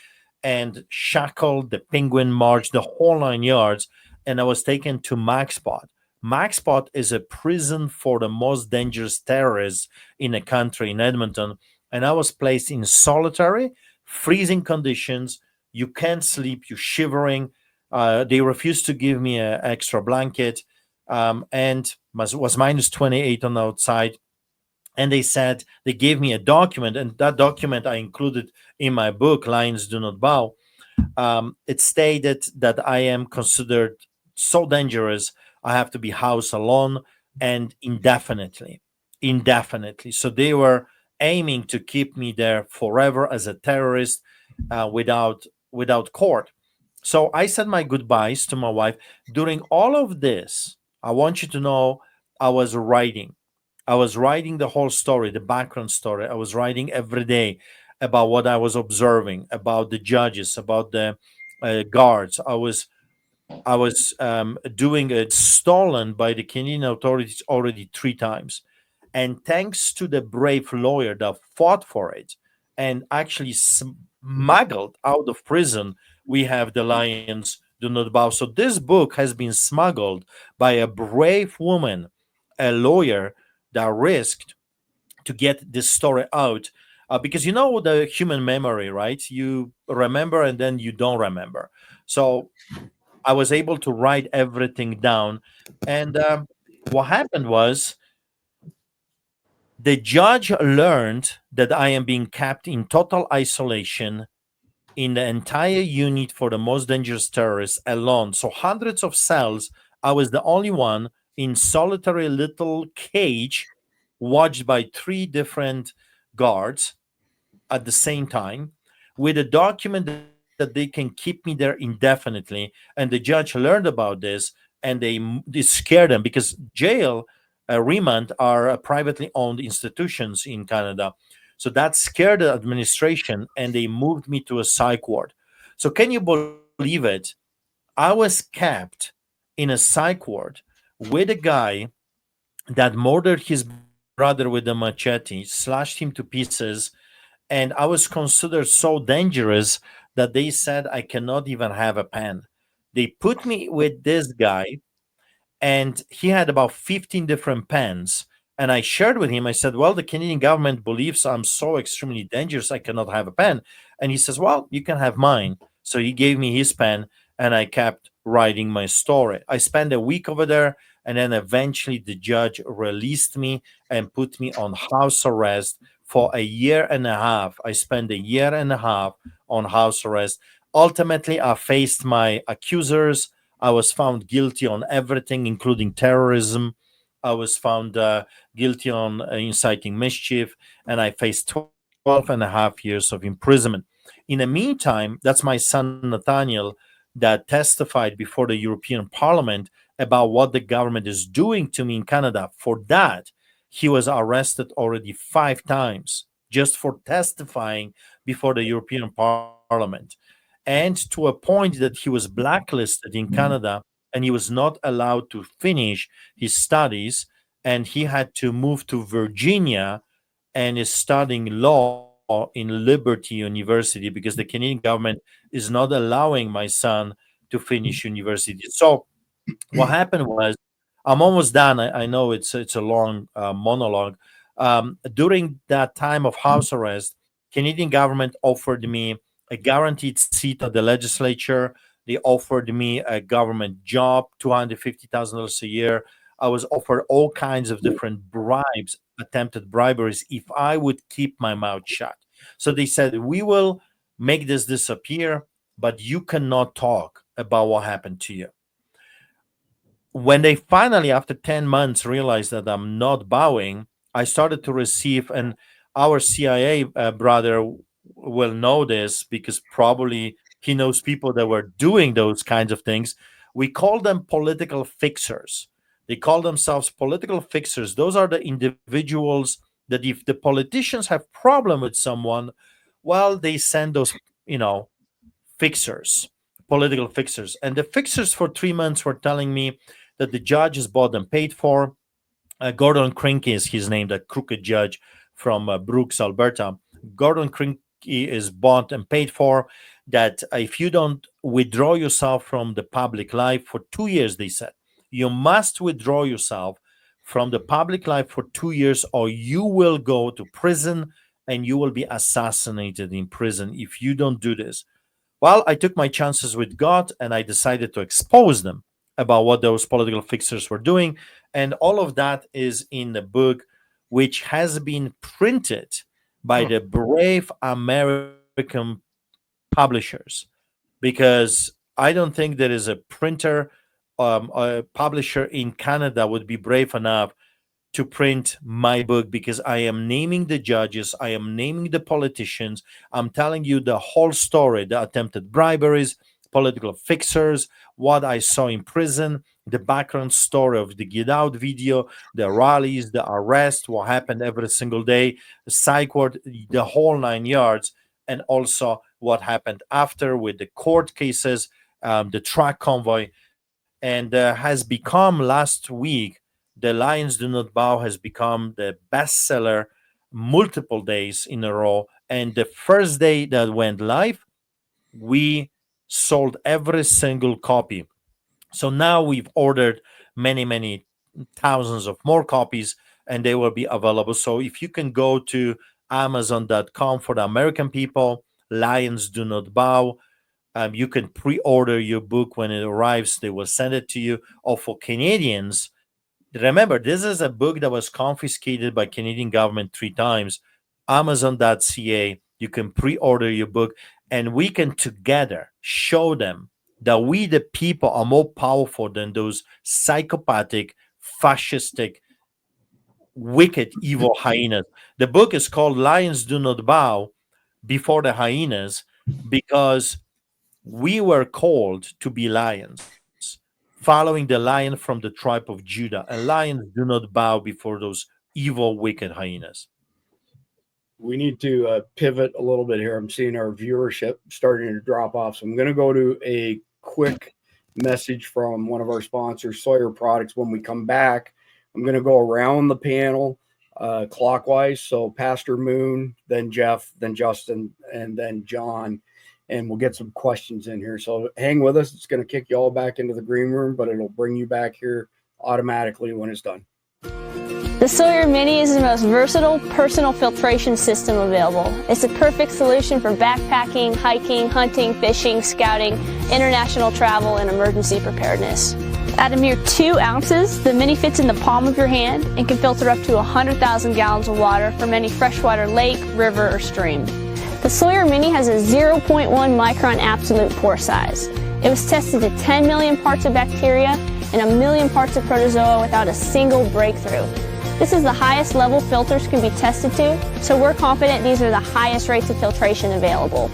and shackled, the Penguin March, the whole 9 yards. And I was taken to MaxPot. MaxPot is a prison for the most dangerous terrorists in the country, in Edmonton. And I was placed in solitary, freezing conditions You can't sleep. You're shivering. They refused to give me an extra blanket, and was minus 28 on the outside. And they said they gave me a document, and that document I included in my book, Lions Do Not Bow. It stated that I am considered so dangerous, I have to be housed alone and indefinitely. Indefinitely. So they were aiming to keep me there forever as a terrorist, without court. So I said my goodbyes to my wife. During all of this, I want you to know I was writing. I was writing the whole story, the background story. I was writing every day about what I was observing, about the judges, about the guards. I was doing it stolen by the Canadian authorities already 3 times, and thanks to the brave lawyer that fought for it and actually smuggled out of prison, we have the Lions Do Not Bow. So this book has been smuggled by a brave woman, a lawyer that risked to get this story out, because you know the human memory, right? You remember and then you don't remember. So I was able to write everything down. And what happened was the judge learned that I am being kept in total isolation in the entire unit for the most dangerous terrorists alone. So hundreds of cells. I was the only one in solitary little cage, watched by 3 different guards at the same time, with a document that they can keep me there indefinitely. And the judge learned about this, and they scared them, because jail, remand, are privately owned institutions in Canada. So that scared the administration, and they moved me to a psych ward. So can you believe it? I was kept in a psych ward with a guy that murdered his brother with a machete, slashed him to pieces, and I was considered so dangerous that they said I cannot even have a pen. They put me with this guy, and he had about 15 different pens. And I shared with him, I said, well, the Canadian government believes I'm so extremely dangerous, I cannot have a pen. And he says, well, you can have mine. So he gave me his pen, and I kept writing my story. I spent a week over there, and then eventually the judge released me and put me on house arrest for a year and a half. I spent a year and a half on house arrest. Ultimately, I faced my accusers. I was found guilty on everything, including terrorism. I was found guilty on inciting mischief, and I faced 12 and a half years of imprisonment. In the meantime, that's my son Nathaniel that testified before the European Parliament about what the government is doing to me in Canada. For that, he was arrested already 5 times just for testifying before the European Parliament, and to a point that he was blacklisted in Canada, and he was not allowed to finish his studies, and he had to move to Virginia and is studying law in Liberty University, because the Canadian government is not allowing my son to finish university. So what happened was, I'm almost done. I know it's a long monologue. During that time of house arrest, Canadian government offered me a guaranteed seat at the legislature. They offered me a government job, $250,000 a year. I was offered all kinds of different bribes, attempted briberies, if I would keep my mouth shut. So they said, we will make this disappear, but you cannot talk about what happened to you. When they finally, after 10 months, realized that I'm not bowing, I started to receive, and our CIA brother will know this because probably he knows people that were doing those kinds of things. We call them political fixers. They call themselves political fixers. Those are the individuals that if the politicians have problem with someone, well, they send those, fixers, political fixers. And the fixers for 3 months were telling me that the judges bought them paid for. Gordon Krinky is his name, that crooked judge from Brooks, Alberta. Gordon Krinky is bought and paid for, that if you don't withdraw yourself from the public life for 2 years, they said, you must withdraw yourself from the public life for 2 years, or you will go to prison and you will be assassinated in prison if you don't do this. Well, I took my chances with God and I decided to expose them about what those political fixers were doing. And all of that is in the book, which has been printed by the brave American publishers, because I don't think there is a printer, a publisher in Canada would be brave enough to print my book, because I am naming the judges, I am naming the politicians, I'm telling you the whole story, the attempted briberies, political fixers, what I saw in prison, the background story of the Get Out video, the rallies, the arrest, what happened every single day, the psych ward, the whole 9 yards, and also what happened after with the court cases, the truck convoy, and has become last week, The Lions Do Not Bow has become the bestseller multiple days in a row. And the first day that went live, we sold every single copy. So now we've ordered many, many thousands of more copies, and they will be available. So if you can go to Amazon.com for the American people, Lions Do Not Bow, you can pre-order your book. When it arrives, they will send it to you. Or for Canadians, remember, this is a book that was confiscated by Canadian government 3 times. Amazon.ca, you can pre-order your book, and we can together show them that we, the people, are more powerful than those psychopathic, fascistic, wicked, evil hyenas. The book is called Lions Do Not Bow Before the Hyenas, because we were called to be lions, following the lion from the tribe of Judah. And lions do not bow before those evil, wicked hyenas. We need to pivot a little bit here. I'm seeing our viewership starting to drop off. So I'm going to go to a quick message from one of our sponsors, Sawyer Products. When we come back, I'm going to go around the panel clockwise. So Pastor Moon, then Jeff, then Justin, and then John. And we'll get some questions in here. So hang with us. It's going to kick you all back into the green room, but it'll bring you back here automatically when it's done. The Sawyer Mini is the most versatile personal filtration system available. It's a perfect solution for backpacking, hiking, hunting, fishing, scouting, international travel, and emergency preparedness. At a mere 2 ounces, the Mini fits in the palm of your hand and can filter up to 100,000 gallons of water from any freshwater lake, river, or stream. The Sawyer Mini has a 0.1 micron absolute pore size. It was tested to 10 million parts of bacteria and 1 million parts of protozoa without a single breakthrough. This is the highest level filters can be tested to, so we're confident these are the highest rates of filtration available.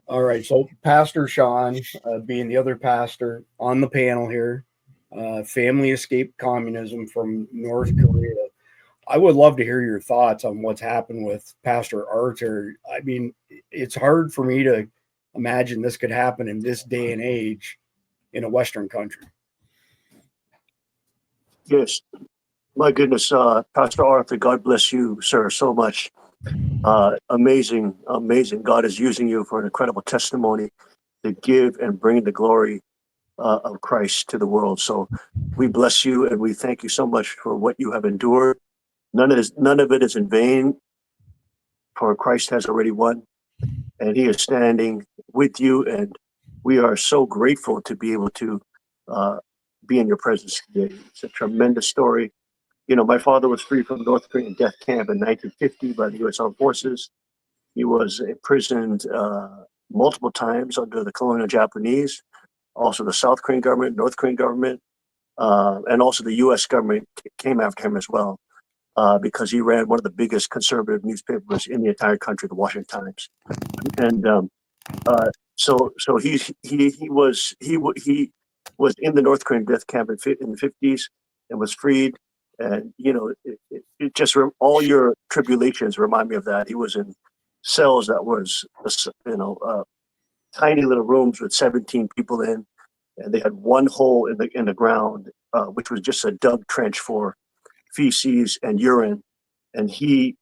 All right, so Pastor Sean, being the other pastor on the panel here, family escaped communism from North Korea. I would love to hear your thoughts on what's happened with Pastor Artur. I mean, it's hard for me to imagine this could happen in this day and age in a Western country. Yes, my goodness, Pastor Arthur, God bless you, sir, so much. Amazing. God is using you for an incredible testimony to give and bring the glory of Christ to the world. So we bless you and we thank you so much for what you have endured. None of it is in vain, for Christ has already won, and he is standing with you, and we are so grateful to be able to be in your presence today. It's a tremendous story. You know, my father was freed from North Korean death camp in 1950 by the U.S. Armed Forces. He was imprisoned multiple times under the colonial Japanese, also the South Korean government, North Korean government, and also the U.S. government came after him as well, because he ran one of the biggest conservative newspapers in the entire country, the Washington Times. And so he was in the North Korean death camp in the 50s and was freed. And you know, it just all your tribulations remind me of that. He was in cells that was tiny little rooms with 17 people in, and they had one hole in the ground, which was just a dug trench for feces and urine. And he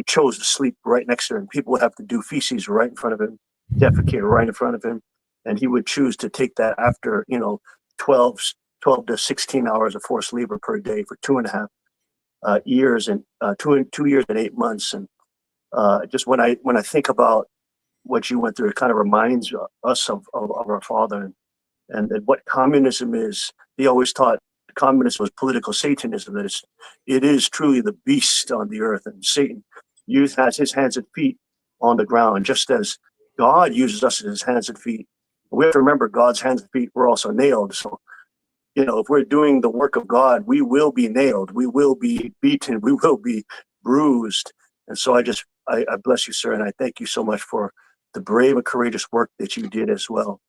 chose to sleep right next to him. People would have to do feces right in front of him, defecate right in front of him, and he would choose to take that after 12 to 16 hours of forced labor per day for 2.5 years and 2 years and 8 months. And just when I think about what you went through, it kind of reminds us of our father and what communism is. He always taught communism was political Satanism. That it is truly the beast on the earth, and Satan has his hands and feet on the ground, just as God uses us as his hands and feet. We have to remember God's hands and feet were also nailed. So, if we're doing the work of God, we will be nailed, we will be beaten, we will be bruised. And so I bless you, sir, and I thank you so much for the brave and courageous work that you did as well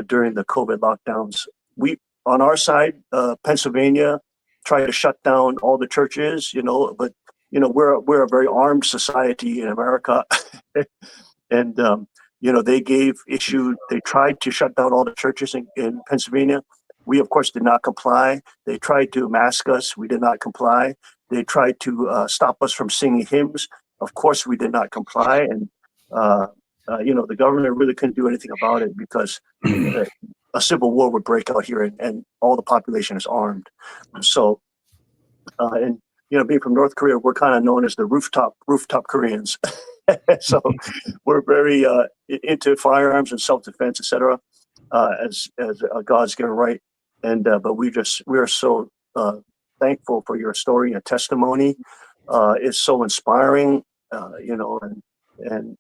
during the COVID lockdowns. We, on our side, Pennsylvania, tried to shut down all the churches, but we're a very armed society in America, and they tried to shut down all the churches in Pennsylvania. We, of course, did not comply. They tried to mask us. We did not comply. They tried to stop us from singing hymns. Of course, we did not comply. And, the government really couldn't do anything about it because a civil war would break out here and all the population is armed. So, being from North Korea, we're kind of known as the rooftop Koreans. So we're very into firearms and self-defense, etc. As God's given right. And but we are so thankful for your story and testimony. It's so inspiring, and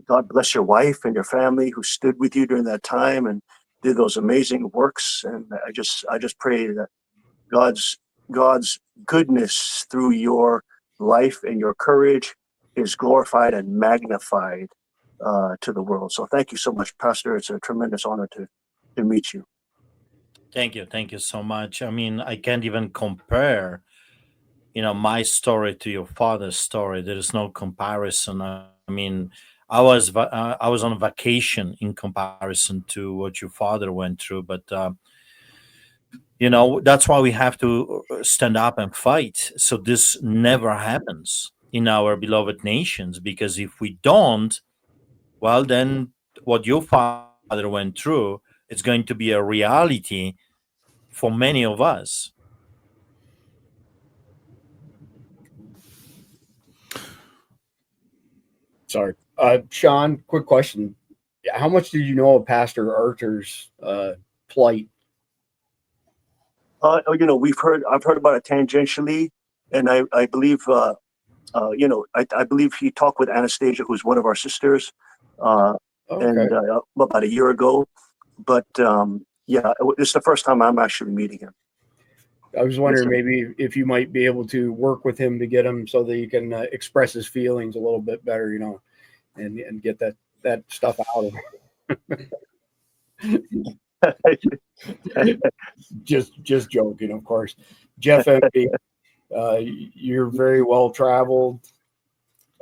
God bless your wife and your family who stood with you during that time and did those amazing works. And I just pray that God's goodness through your life and your courage is glorified and magnified to the world. So thank you so much, Pastor. It's a tremendous honor to meet you. Thank you so much. I mean, I can't even compare, my story to your father's story. There is no comparison. I mean, I was on vacation in comparison to what your father went through, but that's why we have to stand up and fight. So this never happens in our beloved nations, because if we don't, well, then what your father went through, it's going to be a reality for many of us. Sorry. Sean, quick question. How much did you know of Pastor Artur's plight? I've heard about it tangentially, and I believe, I believe he talked with Anastasia, who's one of our sisters, and about a year ago. But it's the first time I'm actually meeting him. I was wondering maybe if you might be able to work with him to get him so that he can express his feelings a little bit better, and get that stuff out of him. just joking, of course. Jeff MD, you're very well traveled,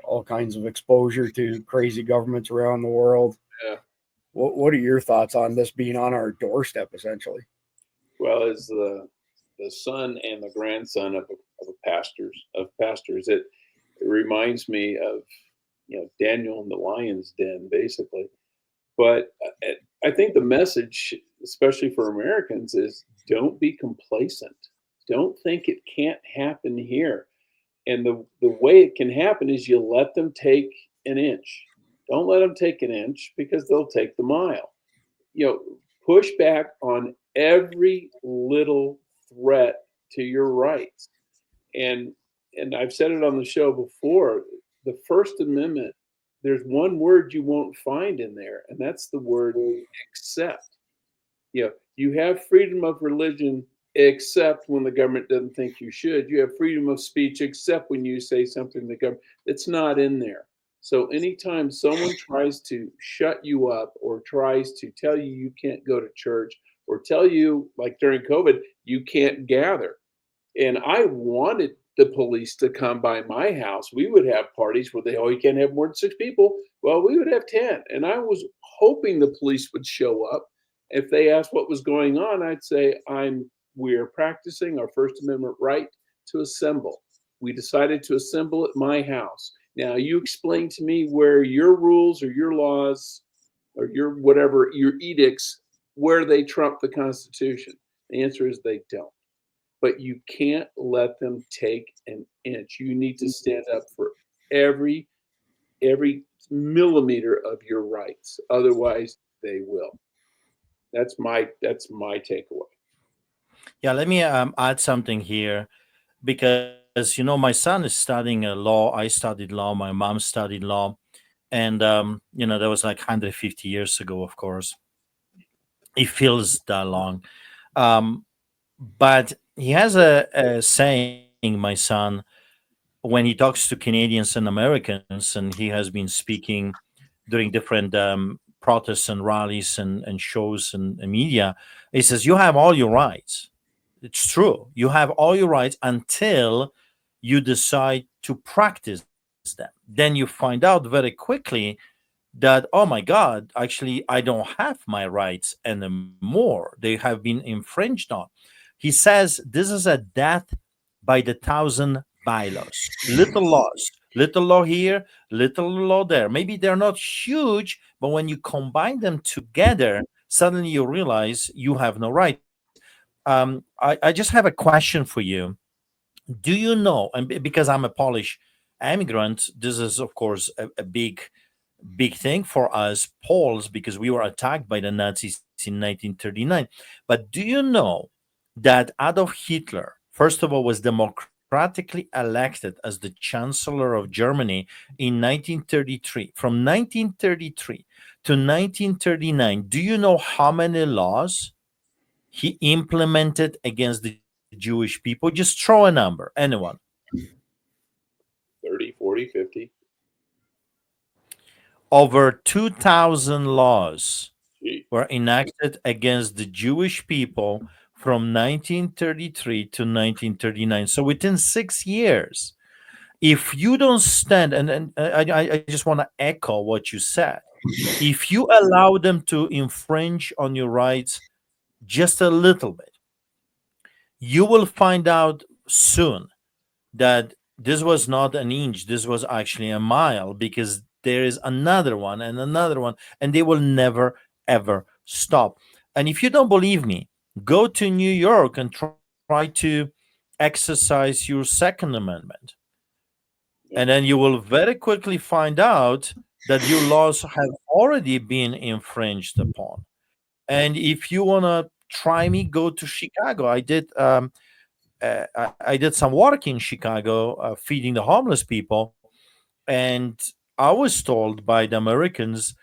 all kinds of exposure to crazy governments around the world. Yeah. What are your thoughts on this being on our doorstep, essentially? Well, as the son and the grandson of pastors, it reminds me of Daniel in the lion's den, basically. But I think the message, especially for Americans, is don't be complacent. Don't think it can't happen here. And the way it can happen is you let them take an inch. Don't let them take an inch, because they'll take the mile. Push back on every little threat to your rights. And I've said it on the show before, the First Amendment, there's one word you won't find in there, and that's the word accept. You have freedom of religion, except when the government doesn't think you should. You have freedom of speech, except when you say something the government, it's not in there. So anytime someone tries to shut you up or tries to tell you can't go to church, or tell you, like during COVID, you can't gather. And I wanted the police to come by my house. We would have parties where you can't have more than 6 people. Well, we would have 10. And I was hoping the police would show up. If they asked what was going on, I'd say, we are practicing our First Amendment right to assemble. We decided to assemble at my house. Now, you explain to me where your rules or your laws or your edicts, where they trump the Constitution. The answer is they don't. but you can't let them take an inch. You need to stand up for every millimeter of your rights. Otherwise, they will. That's my takeaway. Yeah, let me add something here, because my son is studying law. I studied law. My mom studied law, and that was like 150 years ago. Of course, it feels that long, but he has a saying. My son, when he talks to Canadians and Americans, and he has been speaking during different protests and rallies and shows and media, he says, "You have all your rights." It's true. You have all your rights until you decide to practice them. Then you find out very quickly that, oh my God, actually, I don't have my rights anymore. They have been infringed on. He says this is a death by the thousand bylaws. Little law here, little law there. Maybe they're not huge, but when you combine them together, suddenly you realize you have no rights. I just have a question for you. Do you know, and because I'm a Polish immigrant, this is, of course, a big thing for us Poles, because we were attacked by the Nazis in 1939. But do you know that Adolf Hitler, first of all, was democratically elected as the Chancellor of Germany in 1933? From 1933 to 1939, do you know how many laws he implemented against the Jewish people? Just throw a number, anyone. 30, 40, 50. Over 2,000 laws Gee. were enacted against the Jewish people from 1933 to 1939. So within 6 years, if you don't stand, and I just want to echo what you said, if you allow them to infringe on your rights just a little bit, you will find out soon that this was not an inch, this was actually a mile, because there is another one and another one, and they will never, ever stop. And if you don't believe me, go to New York and try to exercise your Second Amendment. And then you will very quickly find out that your laws have already been infringed upon. And if you want to try me, go to Chicago. I did some work in Chicago, feeding the homeless people, and I was told by the Americans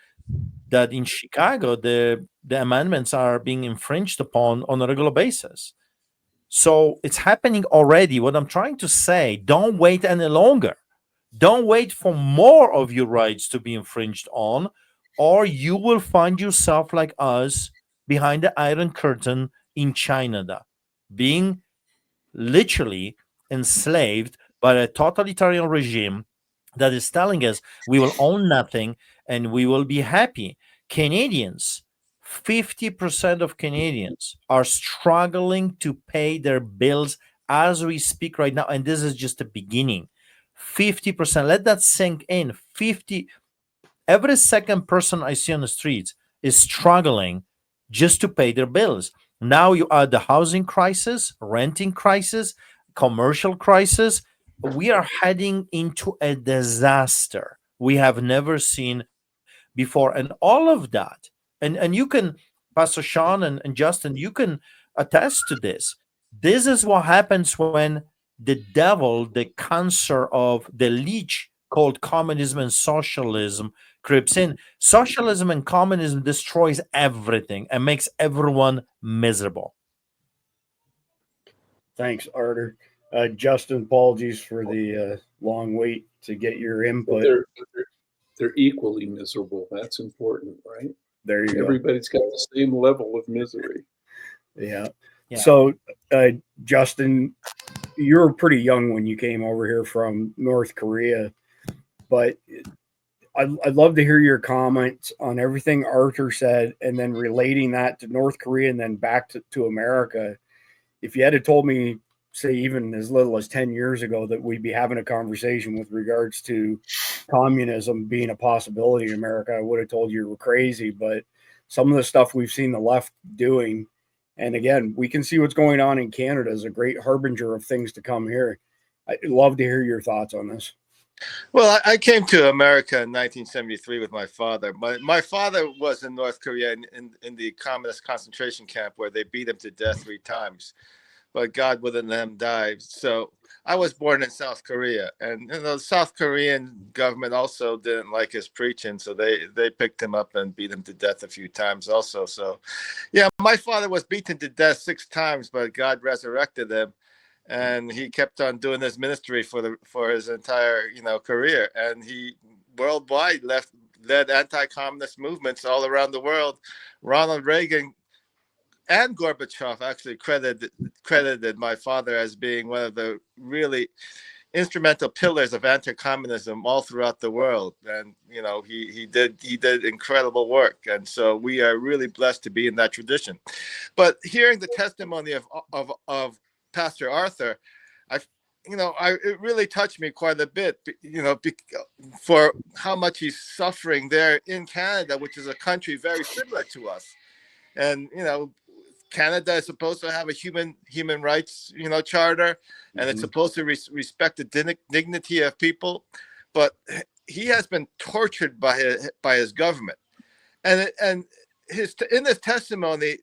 that in Chicago the amendments are being infringed upon on a regular basis. So it's happening already. What I'm trying to say, don't wait any longer. Don't wait for more of your rights to be infringed on, or you will find yourself like us behind the Iron Curtain in China, being literally enslaved by a totalitarian regime that is telling us we will own nothing and we will be happy. Canadians, 50% of Canadians are struggling to pay their bills as we speak right now. And this is just the beginning. 50%. Let that sink in. 50. Every second person I see on the streets is struggling just to pay their bills. Now you add the housing crisis, renting crisis, commercial crisis. We are heading into a disaster we have never seen before. And all of that, and you can, Pastor Sean and Justin, you can attest to this. This is what happens when the devil, the cancer of the leech called communism and socialism, creeps in. Socialism and communism destroys everything and makes everyone miserable. Thanks, Artur. Justin, apologies for the long wait to get your input. They're equally miserable. That's important, right? There you go. Everybody's got the same level of misery. Yeah. So, Justin, you were pretty young when you came over here from North Korea, but I'd love to hear your comments on everything Artur said, and then relating that to North Korea and then back to America. If you had told me, say, even as little as 10 years ago, that we'd be having a conversation with regards to communism being a possibility in America, I would have told you were crazy. But some of the stuff we've seen the left doing And again, we can see what's going on in Canada as a great harbinger of things to come here. I'd love to hear your thoughts on this. Well, I came to America in 1973 with my father. My father was in North Korea in the communist concentration camp where they beat him to death 3 times, but God wouldn't let him die. So I was born in South Korea, and the South Korean government also didn't like his preaching, so they picked him up and beat him to death a few times also. So, yeah, my father was beaten to death 6 times, but God resurrected him. And he kept on doing his ministry for his entire career, and he worldwide led anti-communist movements all around the world. Ronald Reagan and Gorbachev actually credited my father as being one of the really instrumental pillars of anti-communism all throughout the world. And he did incredible work, and so we are really blessed to be in that tradition. But hearing the testimony of Pastor Artur, it really touched me quite a bit, for how much he's suffering there in Canada, which is a country very similar to us. And, Canada is supposed to have a human rights, charter, and it's supposed to respect the dignity of people. But he has been tortured by his government. And in his testimony,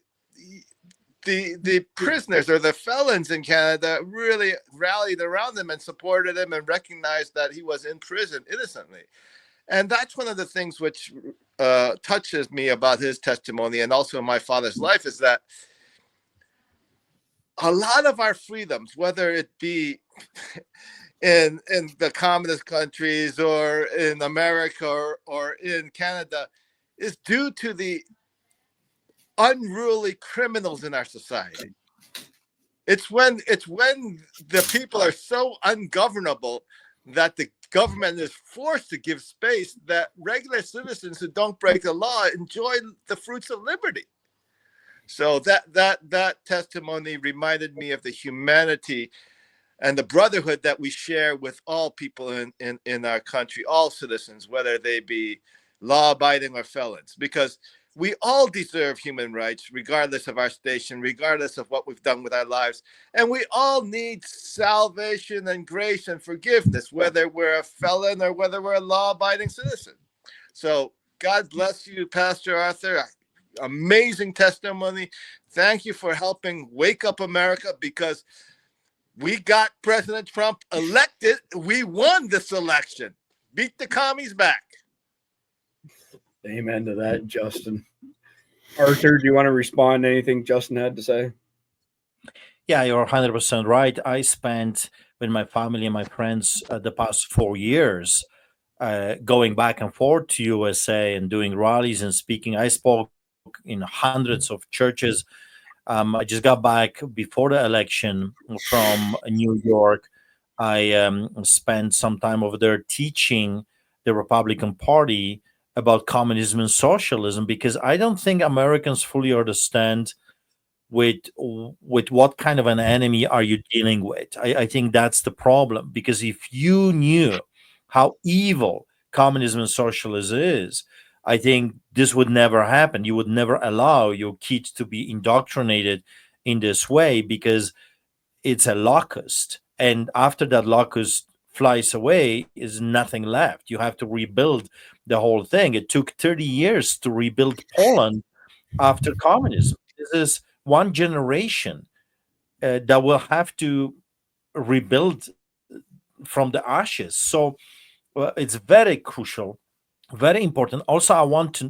the prisoners or the felons in Canada really rallied around him and supported him and recognized that he was in prison innocently. And that's one of the things which touches me about his testimony and also my father's life, is that a lot of our freedoms, whether it be in the communist countries or in America or in Canada, is due to the unruly criminals in our society. It's when the people are so ungovernable that the government is forced to give space that regular citizens who don't break the law enjoy the fruits of liberty. So that testimony reminded me of the humanity and the brotherhood that we share with all people in our country, all citizens, whether they be law-abiding or felons, because we all deserve human rights, regardless of our station, regardless of what we've done with our lives. And we all need salvation and grace and forgiveness, whether we're a felon or whether we're a law-abiding citizen. So God bless you, Pastor Artur. Amazing testimony. Thank you for helping wake up America, because we got President Trump elected. We won this election. Beat the commies back. Amen to that, Justin. Artur, do you want to respond to anything Justin had to say? Yeah, you're 100% right. I spent with my family and my friends the past 4 years going back and forth to USA and doing rallies and speaking. I spoke in hundreds of churches. I just got back before the election from New York. I spent some time over there teaching the Republican Party about communism and socialism, because I don't think Americans fully understand with what kind of an enemy are you dealing with. I think that's the problem, because if you knew how evil communism and socialism is, I think this would never happen. You would never allow your kids to be indoctrinated in this way, because it's a locust. And after that locust flies away, is nothing left. You have to rebuild the whole thing. It took 30 years to rebuild Poland after communism. This is one generation that will have to rebuild from the ashes. So it's very crucial, very important. Also, I want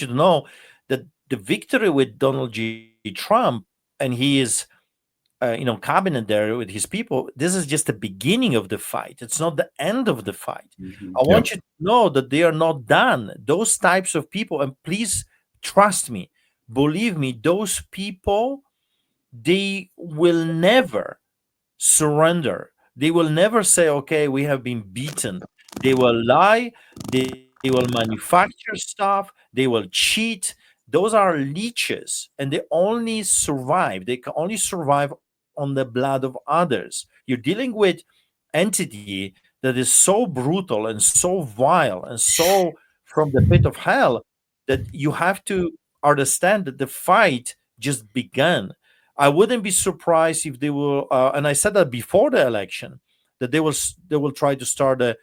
you to know that the victory with Donald J. Trump and his cabinet there with his people, this is just the beginning of the fight. It's not the end of the fight. I want you to know that they are not done. Those types of people, and please trust me, believe me, those people, they will never surrender. They will never say, okay, we have been beaten. They will lie. They will manufacture stuff. They will cheat. Those are leeches, and they only survive. They can only survive on the blood of others. You're dealing with entity that is so brutal and so vile and so from the pit of hell that you have to understand that the fight just begun. I wouldn't be surprised if they will, and I said that before the election, that they will try to start the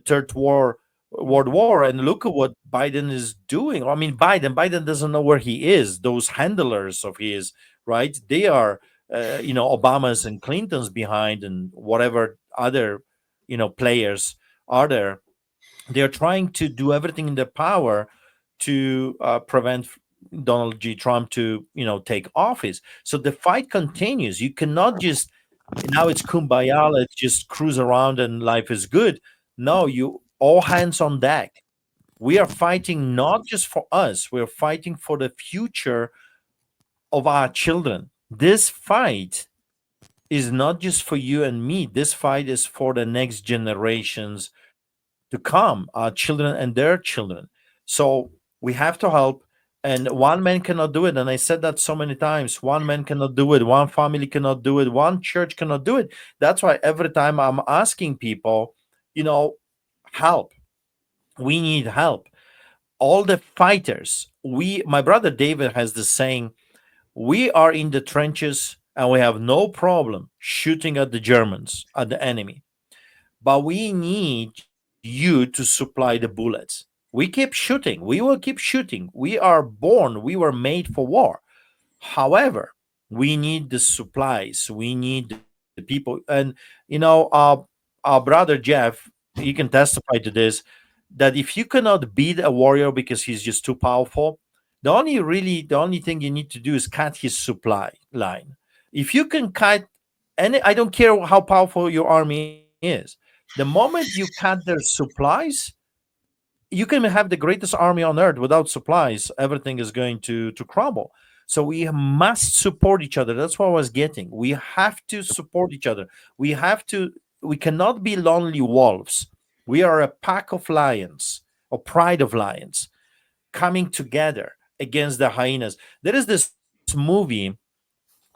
third world war. And look at what Biden is doing. I mean, Biden doesn't know where he is. Those handlers of his, right? They are, Obama's and Clinton's behind, and whatever other, players are there. They're trying to do everything in their power to prevent Donald J. Trump to, take office. So the fight continues. You cannot just, now it's kumbaya, let's just cruise around and life is good. No, you all hands on deck. We are fighting not just for us, we're fighting for the future of our children. This fight is not just for you and me. This fight is for the next generations to come, our children and their children. So we have to help. And one man cannot do it. And I said that so many times. One man cannot do it. One family cannot do it. One church cannot do it. That's why every time I'm asking people, help. We need help. All the fighters, my brother David has this saying, we are in the trenches and we have no problem shooting at the Germans, at the enemy. But we need you to supply the bullets. We keep shooting. We will keep shooting. We were made for war. However, we need the supplies. We need the people. And, our brother Jeff, he can testify to this, that if you cannot beat a warrior because he's just too powerful, the only thing you need to do is cut his supply line. If you can cut I don't care how powerful your army is. The moment you cut their supplies, you can have the greatest army on earth. Without supplies, everything is going to crumble. So we must support each other. That's what I was getting. We have to support each other. We cannot be lonely wolves. We are a pack of lions, or pride of lions, coming together against the hyenas. There is this movie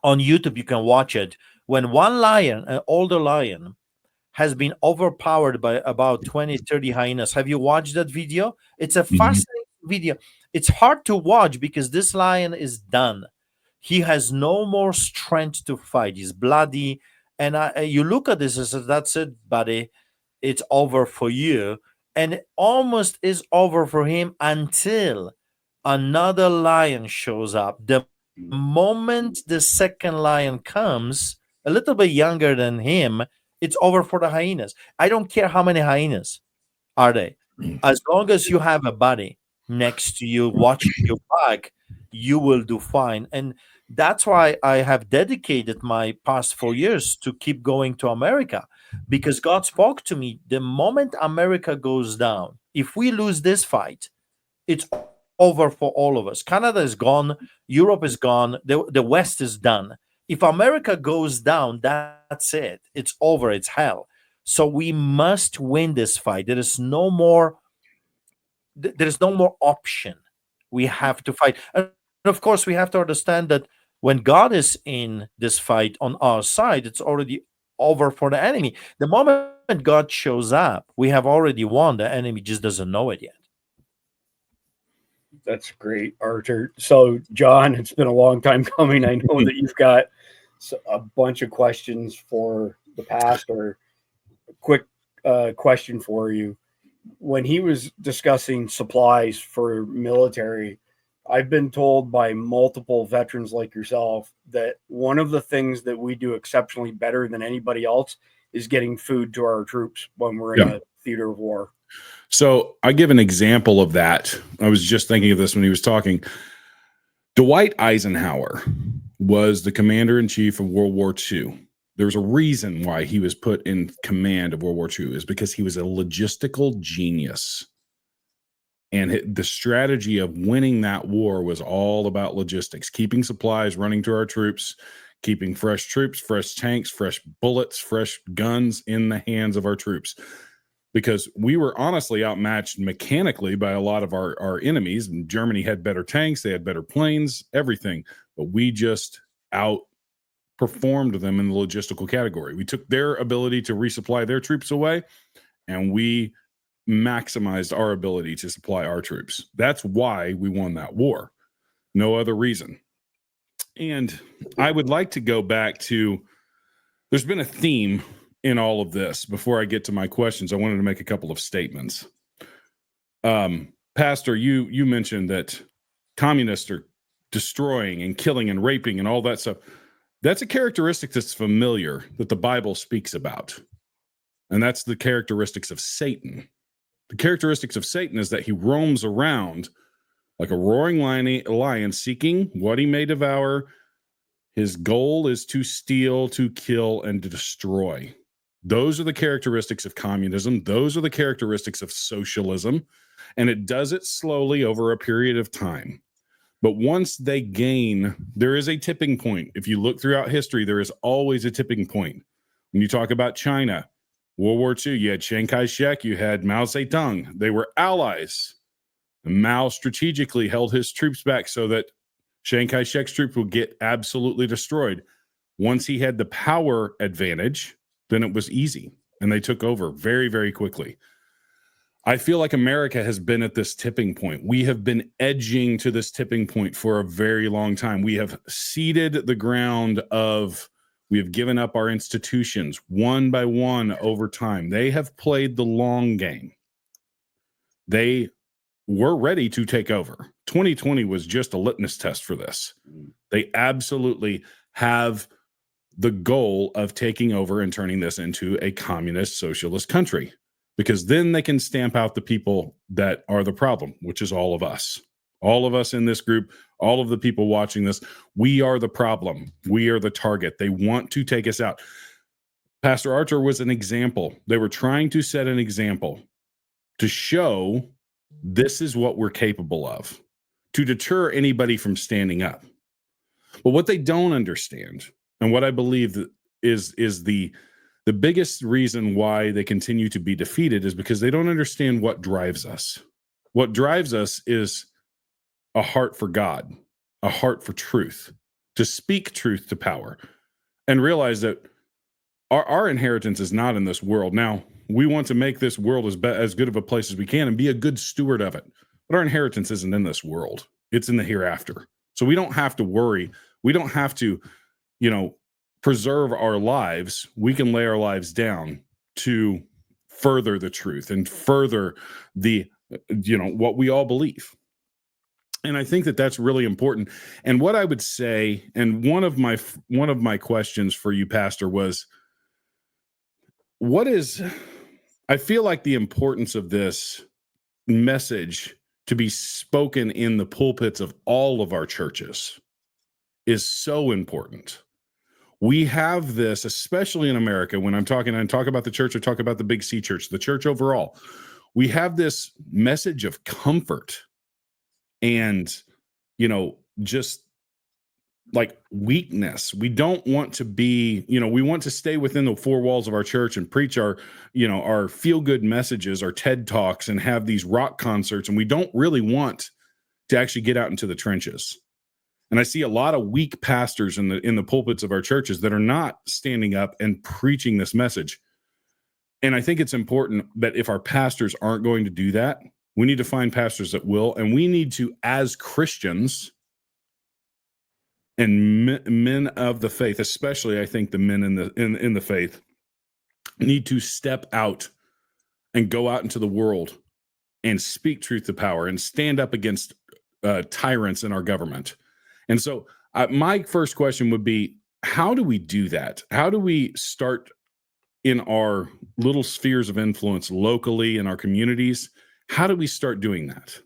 on YouTube, you can watch it, when one lion, an older lion, has been overpowered by about 20, 30 hyenas. Have you watched that video? It's a fascinating video. It's hard to watch because this lion is done. He has no more strength to fight. He's bloody. And you look at this and say, that's it, buddy. It's over for you. And it almost is over for him until another lion shows up. The moment the second lion comes, a little bit younger than him, it's over for the hyenas. I don't care how many hyenas are they. As long as you have a buddy next to you watching your back, you will do fine. And that's why I have dedicated my past 4 years to keep going to America, because God spoke to me. The moment America goes down, if we lose this fight, it's over for all of us. Canada is gone. Europe is gone. The West is done. If America goes down, that's it. It's over. It's hell. So we must win this fight. There is no more option. We have to fight. And of course, we have to understand that when God is in this fight on our side, it's already over for the enemy. The moment God shows up, we have already won. The enemy just doesn't know it yet. That's great, Artur. So, John, it's been a long time coming. I know that you've got a bunch of questions for the pastor. A quick question for you. When he was discussing supplies for military, I've been told by multiple veterans like yourself that one of the things that we do exceptionally better than anybody else is getting food to our troops when we're in a theater of war. So I give an example of that. I was just thinking of this when he was talking. Dwight Eisenhower was the commander-in-chief of World War II. There's a reason why he was put in command of World War II, is because he was a logistical genius. And the strategy of winning that war was all about logistics, keeping supplies running to our troops, keeping fresh troops, fresh tanks, fresh bullets, fresh guns in the hands of our troops. Because we were honestly outmatched mechanically by a lot of our enemies. And Germany had better tanks, they had better planes, everything. But we just outperformed them in the logistical category. We took their ability to resupply their troops away, and we maximized our ability to supply our troops. That's why we won that war. No other reason. And I would like to go back to, there's been a theme in all of this. Before I get to my questions, I wanted to make a couple of statements. Pastor, you mentioned that communists are destroying and killing and raping and all that stuff. That's a characteristic that's familiar that the Bible speaks about. And that's the characteristics of Satan. The characteristics of Satan is that he roams around like a roaring lion seeking what he may devour. His goal is to steal, to kill, and to destroy. Those are the characteristics of communism. Those are the characteristics of socialism. And it does it slowly over a period of time. But once they gain, there is a tipping point. If you look throughout history, there is always a tipping point. When you talk about China, World War II, you had Chiang Kai-shek, you had Mao Zedong. They were allies. And Mao strategically held his troops back so that Chiang Kai-shek's troops would get absolutely destroyed. Once he had the power advantage, then it was easy. And they took over very, very quickly. I feel like America has been at this tipping point. We have been edging to this tipping point for a very long time. We have seeded the ground of, we have given up our institutions one by one over time. They have played the long game. They were ready to take over. 2020 was just a litmus test for this. They absolutely have the goal of taking over and turning this into a communist socialist country, because then they can stamp out the people that are the problem, which is all of us. All of us in this group, all of the people watching this, we are the problem. We are the target. They want to take us out. Pastor Artur was an example. They were trying to set an example to show this is what we're capable of, to deter anybody from standing up. But what they don't understand, and what I believe is the biggest reason why they continue to be defeated, is because they don't understand what drives us. What drives us is a heart for God, a heart for truth, to speak truth to power, and realize that our inheritance is not in this world. Now, we want to make this world as good of a place as we can and be a good steward of it. But our inheritance isn't in this world. It's in the hereafter. So we don't have to worry. We don't have to, preserve our lives. We can lay our lives down to further the truth and further the, what we all believe. And I think that that's really important. And what I would say, and one of my questions for you, Pastor, was, I feel like the importance of this message to be spoken in the pulpits of all of our churches is so important. We have this, especially in America, when I talk about the church, I talk about the Big C church, the church overall. We have this message of comfort and, just like weakness. We don't want to be, we want to stay within the four walls of our church and preach our feel-good messages, our TED Talks, and have these rock concerts. And we don't really want to actually get out into the trenches. And I see a lot of weak pastors in the pulpits of our churches that are not standing up and preaching this message. And I think it's important that if our pastors aren't going to do that, we need to find pastors that will, and we need to, as Christians and men of the faith, especially I think the men in the faith, need to step out and go out into the world and speak truth to power and stand up against tyrants in our government. And so my first question would be, how do we do that? How do we start in our little spheres of influence locally in our communities? How do we start doing that?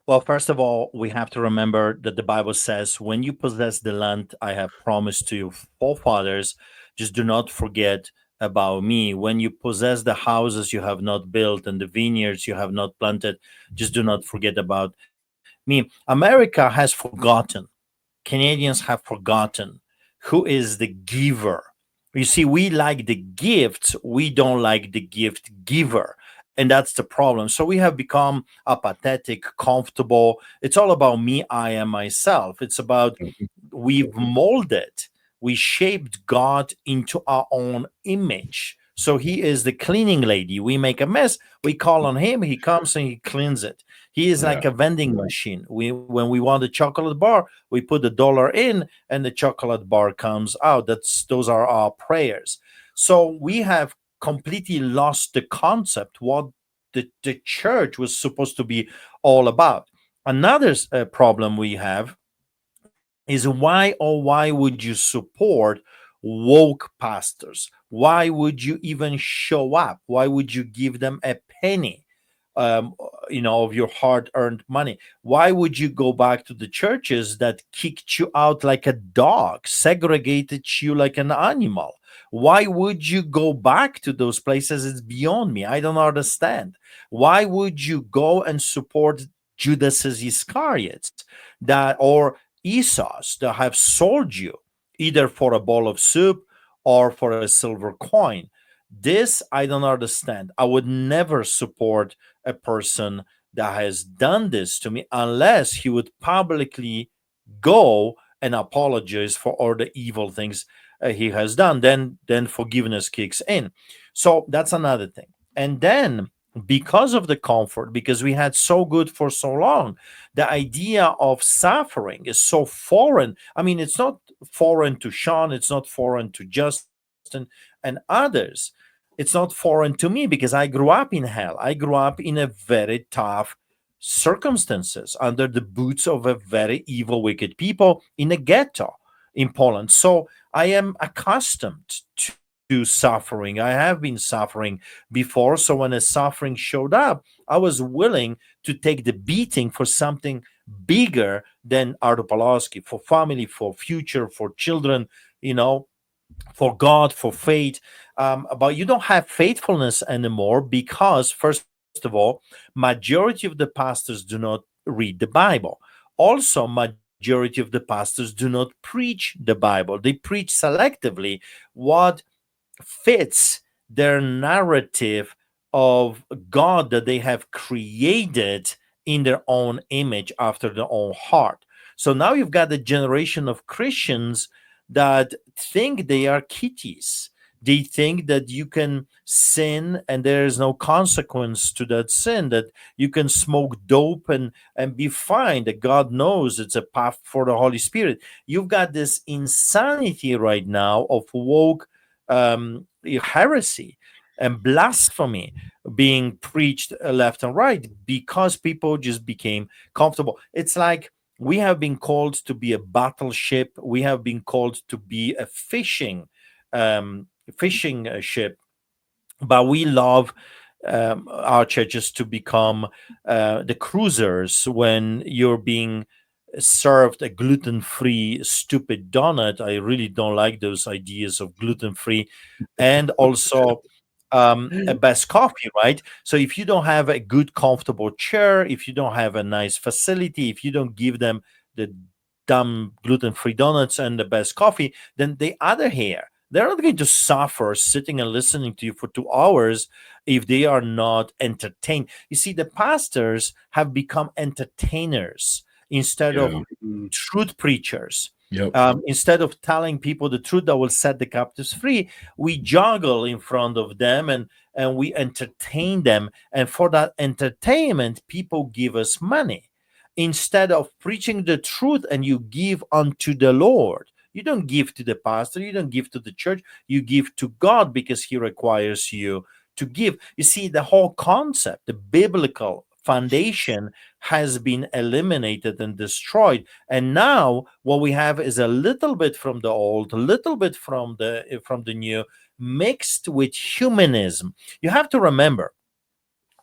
Well, first of all, we have to remember that the Bible says, when you possess the land I have promised to your forefathers, just do not forget about me. When you possess the houses you have not built and the vineyards you have not planted, just do not forget about me. America has forgotten. Canadians have forgotten who is the giver. You see, we like the gifts. We don't like the gift giver. And that's the problem. So we have become apathetic, comfortable. It's all about me, I am myself. It's about we've molded, we shaped God into our own image. So he is the cleaning lady. We make a mess, we call on him, he comes and he cleans it. He is like a vending machine. When we want a chocolate bar, we put $1 in and the chocolate bar comes out. Those are our prayers. So we have completely lost the concept what the church was supposed to be all about. Another problem we have is why would you support woke pastors? Why would you even show up? Why would you give them a penny of your hard-earned money? Why would you go back to the churches that kicked you out like a dog, segregated you like an animal? Why would you go back to those places? It's beyond me. I don't understand. Why would you go and support Judas's Iscariots or Esau's that have sold you either for a bowl of soup or for a silver coin? This I don't understand. I would never support a person that has done this to me unless he would publicly go and apologize for all the evil things he has done. Then forgiveness kicks in. So that's another thing. And then because of the comfort, because we had so good for so long, the idea of suffering is so foreign. I mean, it's not foreign to Sean, it's not foreign to Justin and others. It's not foreign to me because I grew up in hell. I grew up in a very tough circumstances under the boots of a very evil, wicked people in a ghetto in Poland. So I am accustomed to suffering. I have been suffering before. So when a suffering showed up, I was willing to take the beating for something bigger than Artur Pawlowski, for family, for future, for children, for God, for faith. But you don't have faithfulness anymore because, first of all, majority of the pastors do not read the Bible. Also, majority of the pastors do not preach the Bible. They preach selectively what fits their narrative of God that they have created in their own image after their own heart. So now you've got a generation of Christians that think they are kitties. They think that you can sin and there is no consequence to that sin, that you can smoke dope and be fine, that God knows it's a path for the Holy Spirit. You've got this insanity right now of woke heresy and blasphemy being preached left and right because people just became comfortable. It's like we have been called to be a battleship. We have been called to be a fishing ship, but we love our churches to become the cruisers. When you're being served a gluten-free stupid donut, I really don't like those ideas of gluten-free, and also a best coffee, right? So if you don't have a good comfortable chair, if you don't have a nice facility, if you don't give them the dumb gluten-free donuts and the best coffee, then the other hair, they're not going to suffer sitting and listening to you for 2 hours if they are not entertained. You see, the pastors have become entertainers instead of truth preachers. Instead of telling people the truth that will set the captives free, we juggle in front of them and we entertain them. And for that entertainment, people give us money. Instead of preaching the truth and you give unto the Lord. You don't give to the pastor, you don't give to the church, you give to God because he requires you to give. You see, the whole concept, the biblical foundation has been eliminated and destroyed. And now what we have is a little bit from the old, a little bit from the new, mixed with humanism. You have to remember,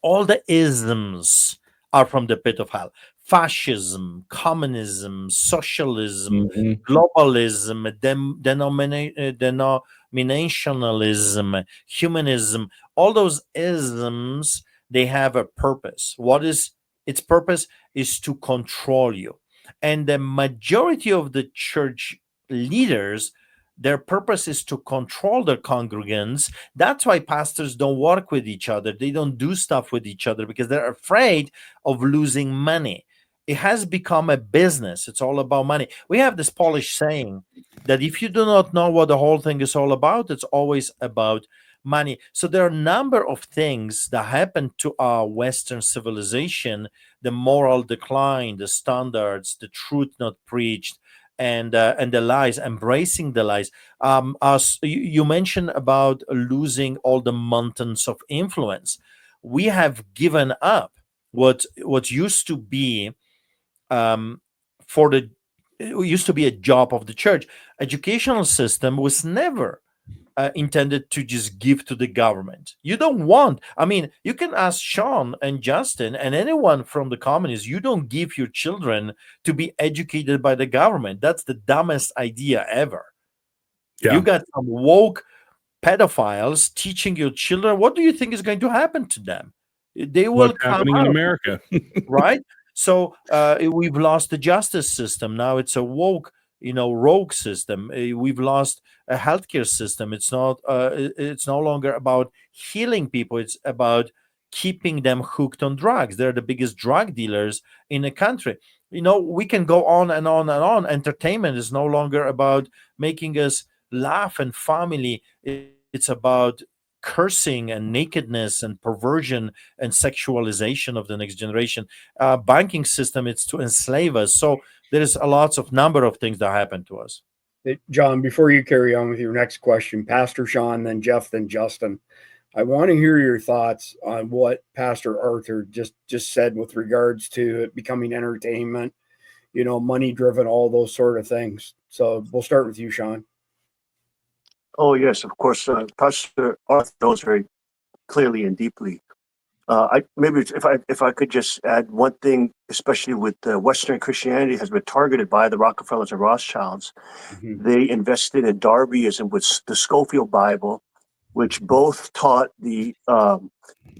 all the isms are from the pit of hell. Fascism, communism, socialism, globalism, denominationalism, humanism, all those isms, they have a purpose. What is its purpose? Is to control you. And the majority of the church leaders, their purpose is to control their congregants. That's why pastors don't work with each other. They don't do stuff with each other because they're afraid of losing money. It has become a business. It's all about money. We have this Polish saying that if you do not know what the whole thing is all about, it's always about money. So there are a number of things that happen to our Western civilization: the moral decline, the standards, the truth not preached, and the lies, embracing the lies. As you mentioned about losing all the mountains of influence, we have given up what used to be for the it used to be a job of the church. Educational system was never intended to just give to the government. You don't want, I mean, you can ask Sean and Justin and anyone from the communists, you don't give your children to be educated by the government. That's the dumbest idea ever. Yeah. You got some woke pedophiles teaching your children. What do you think is going to happen to them? They will What's come happening in out, America? right? So we've lost the justice system. Now it's a woke, rogue system. We've lost a healthcare system. It's not. It's no longer about healing people. It's about keeping them hooked on drugs. They're the biggest drug dealers in the country. We can go on and on and on. Entertainment is no longer about making us laugh and family. It's about cursing and nakedness and perversion and sexualization of the next generation. Banking system, it's to enslave us. So there's a lots of number of things that happen to us. Hey, John, before you carry on with your next question, Pastor Sean, then Jeff, then Justin, I want to hear your thoughts on what Pastor Artur just said with regards to it becoming entertainment, money driven, all those sort of things. So we'll start with you, Sean. Oh, yes, of course. Pastor Arthur knows very clearly and deeply. If I could just add one thing, especially with Western Christianity has been targeted by the Rockefellers and Rothschilds. Mm-hmm. They invested in Darbyism with the Scofield Bible, which both taught the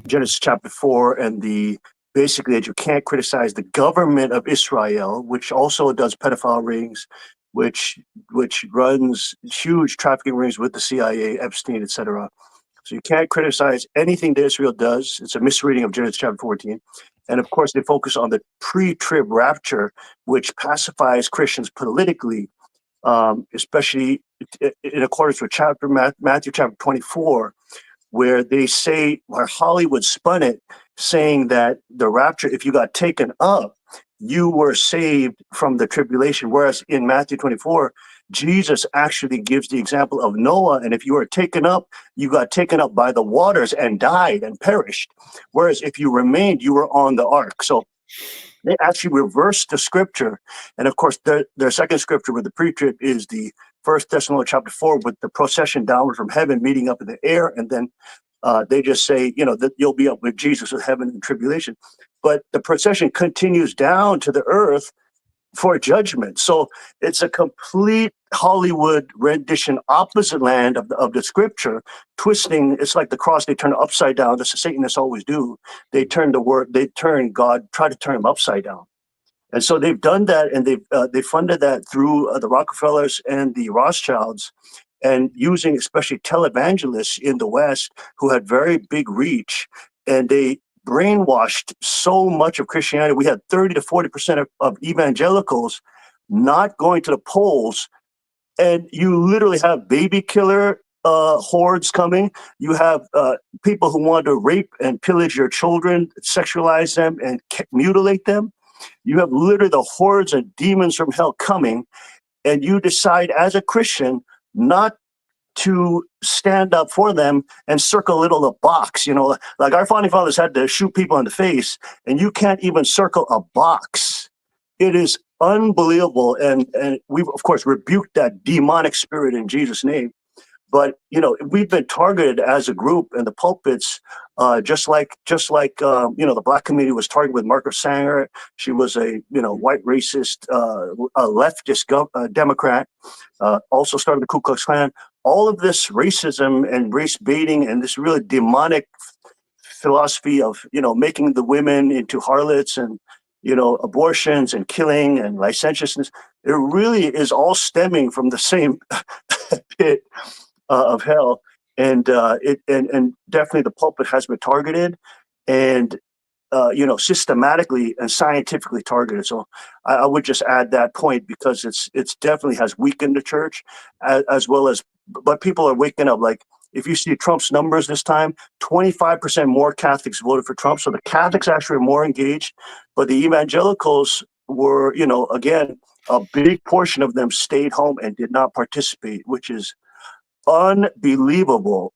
Genesis chapter 4 and basically that you can't criticize the government of Israel, which also does pedophile rings, which runs huge trafficking rings with the CIA, Epstein, etc. So you can't criticize anything that Israel does. It's a misreading of Genesis chapter 14. And of course, they focus on the pre-trib rapture, which pacifies Christians politically, especially in accordance with Matthew chapter 24, where they say, where Hollywood spun it, saying that the rapture, if you got taken up, you were saved from the tribulation. Whereas in Matthew 24, Jesus actually gives the example of Noah. And if you were taken up, you got taken up by the waters and died and perished. Whereas if you remained, you were on the ark. So they actually reversed the scripture. And of course, their second scripture with the pre-trib is the 1 Thessalonians chapter 4 with the procession downward from heaven, meeting up in the air. And then they just say, that you'll be up with Jesus with heaven and tribulation. But the procession continues down to the earth for judgment. So it's a complete Hollywood rendition, opposite land of the scripture, twisting. It's like the cross, they turn it upside down. That's what Satanists always do. They turn God, try to turn him upside down. And so they've done that, and they funded that through the Rockefellers and the Rothschilds, and using especially televangelists in the West who had very big reach, and they brainwashed so much of Christianity. We had 30 to 40% of evangelicals not going to the polls, and you literally have baby killer hordes coming. You have people who want to rape and pillage your children, sexualize them, and mutilate them. You have literally the hordes of demons from hell coming, and you decide as a Christian not to stand up for them and circle a little box, like our founding fathers had to shoot people in the face, and you can't even circle a box. It is unbelievable. And we've, of course, rebuked that demonic spirit in Jesus' name. But, we've been targeted as a group in the pulpits, just like the Black community was targeted with Margaret Sanger. She was a, white racist, a leftist Democrat, also started the Ku Klux Klan. All of this racism and race baiting and this really demonic philosophy of, making the women into harlots and, abortions and killing and licentiousness, it really is all stemming from the same pit of hell. And definitely the pulpit has been targeted and, systematically and scientifically targeted. So I would just add that point, because it's definitely has weakened the church as well as, but people are waking up. Like if you see Trump's numbers this time, 25% more Catholics voted for Trump. So the Catholics actually were more engaged, but the evangelicals were, again, a big portion of them stayed home and did not participate, which is unbelievable.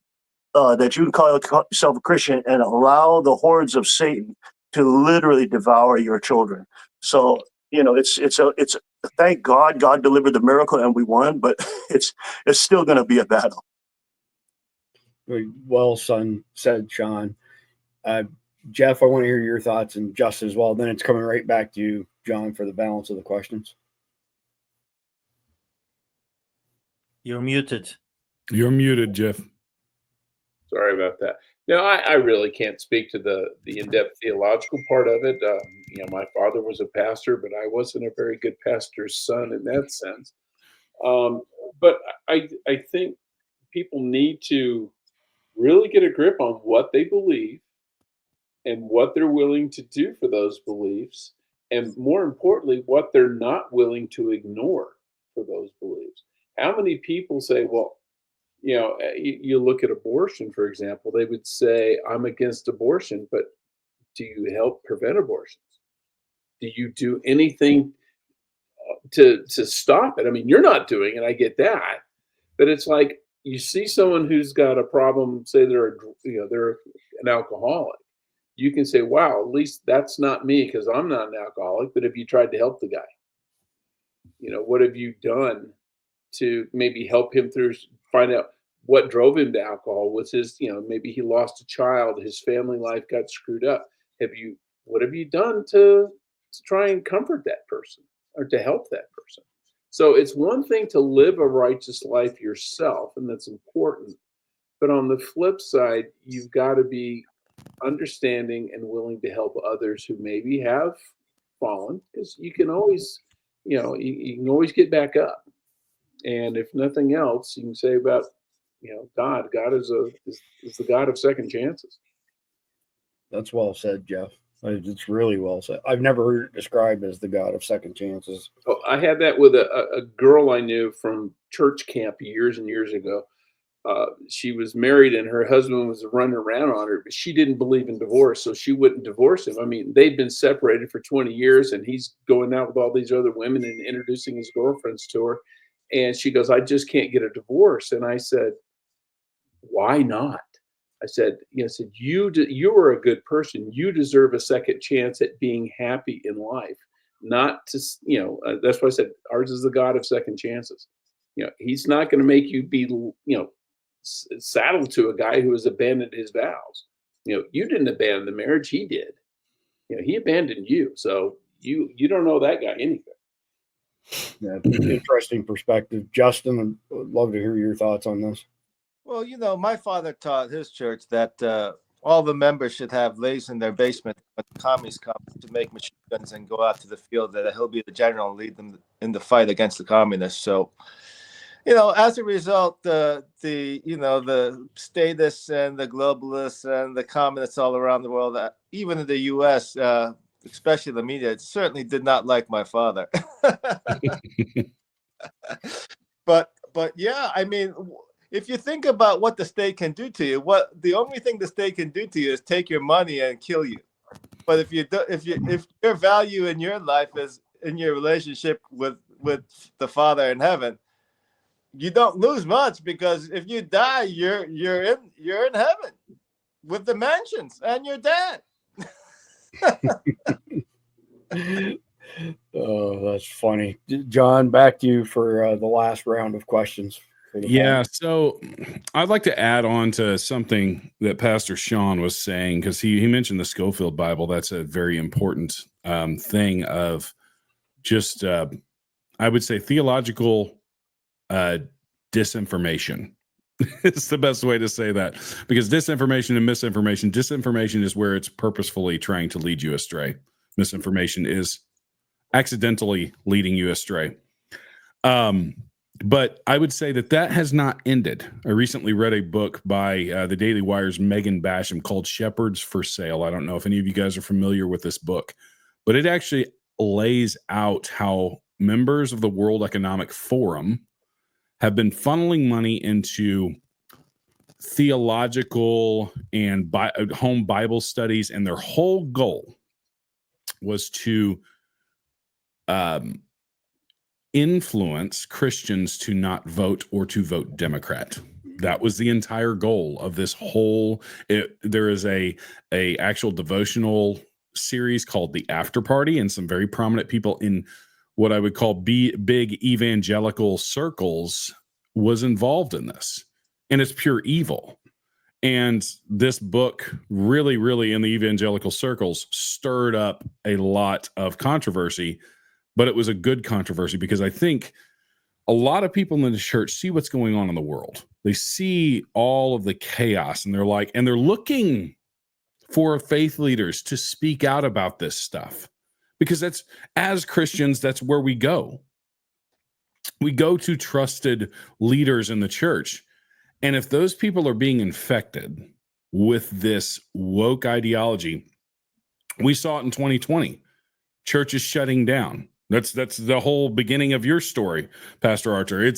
That you can call yourself a Christian and allow the hordes of Satan to literally devour your children. So, it's thank God delivered the miracle and we won, but it's still going to be a battle. Well said, Sean. Jeff, I want to hear your thoughts, and Just as well. Then it's coming right back to you, John, for the balance of the questions. You're muted. You're muted, Jeff. Sorry about that. No, I really can't speak to the in-depth theological part of it. My father was a pastor, but I wasn't a very good pastor's son in that sense. But I think people need to really get a grip on what they believe and what they're willing to do for those beliefs, and more importantly, what they're not willing to ignore for those beliefs. How many people say, well, you look at abortion, for example, they would say, I'm against abortion, but do you help prevent abortions? Do you do anything to stop it? I mean, you're not doing it. I get that. But it's like you see someone who's got a problem, say they're an alcoholic. You can say, wow, at least that's not me because I'm not an alcoholic. But have you tried to help the guy? What have you done to maybe help him find out what drove him to alcohol? Was his, maybe he lost a child, his family life got screwed up. What have you done to try and comfort that person or to help that person? So it's one thing to live a righteous life yourself, and that's important. But on the flip side, you've got to be understanding and willing to help others who maybe have fallen, because you can always, you can always get back up. And if nothing else, you can say about, God is the God of second chances. That's well said, Jeff. It's really well said. I've never heard it described as the God of second chances. Oh, I had that with a girl I knew from church camp years and years ago. She was married and her husband was running around on her, but she didn't believe in divorce, so she wouldn't divorce him. I mean, they'd been separated for 20 years and he's going out with all these other women and introducing his girlfriends to her. And she goes, I just can't get a divorce. And I said, why not? I said, you are a good person. You deserve a second chance at being happy in life. Not to, that's why I said ours is the God of second chances. He's not going to make you be, saddled to a guy who has abandoned his vows. You didn't abandon the marriage, he did. He abandoned you. So you don't know that guy anything. Yeah, interesting perspective. Justin, I'd love to hear your thoughts on this. Well, my father taught his church that all the members should have lathes in their basement when the commies come to make machine guns and go out to the field, that he'll be the general and lead them in the fight against the communists. So, as a result, the statists and the globalists and the communists all around the world, even in the U.S., especially the media, it certainly did not like my father. But yeah, I mean, if you think about what the state can do to you, the only thing the state can do to you is take your money and kill you. But if your value in your life is in your relationship with the Father in heaven, you don't lose much, because if you die, you're in heaven with the mansions and your dad. Oh, that's funny. John, back to you for the last round of questions. Yeah, so I'd like to add on to something that Pastor Sean was saying, because he mentioned the Schofield Bible. That's a very important thing of just, I would say, theological disinformation. It's the best way to say that, because disinformation and disinformation is where it's purposefully trying to lead you astray. Misinformation is accidentally leading you astray. But I would say that has not ended. I recently read a book by the Daily Wire's Megan Basham called Shepherds for Sale. I don't know if any of you guys are familiar with this book, but it actually lays out how members of the World Economic Forum have been funneling money into theological and home Bible studies, and their whole goal was to influence Christians to not vote or to vote Democrat. That was the entire goal of this whole. There is a actual devotional series called The After Party, and some very prominent people in what I would call big evangelical circles was involved in this, and it's pure evil. And this book really, really in the evangelical circles stirred up a lot of controversy, but it was a good controversy because I think a lot of people in the church see what's going on in the world. They see all of the chaos, and they're looking for faith leaders to speak out about this stuff, because as Christians, that's where we go. We go to trusted leaders in the church. And if those people are being infected with this woke ideology, we saw it in 2020. Churches shutting down. That's the whole beginning of your story, Pastor Artur.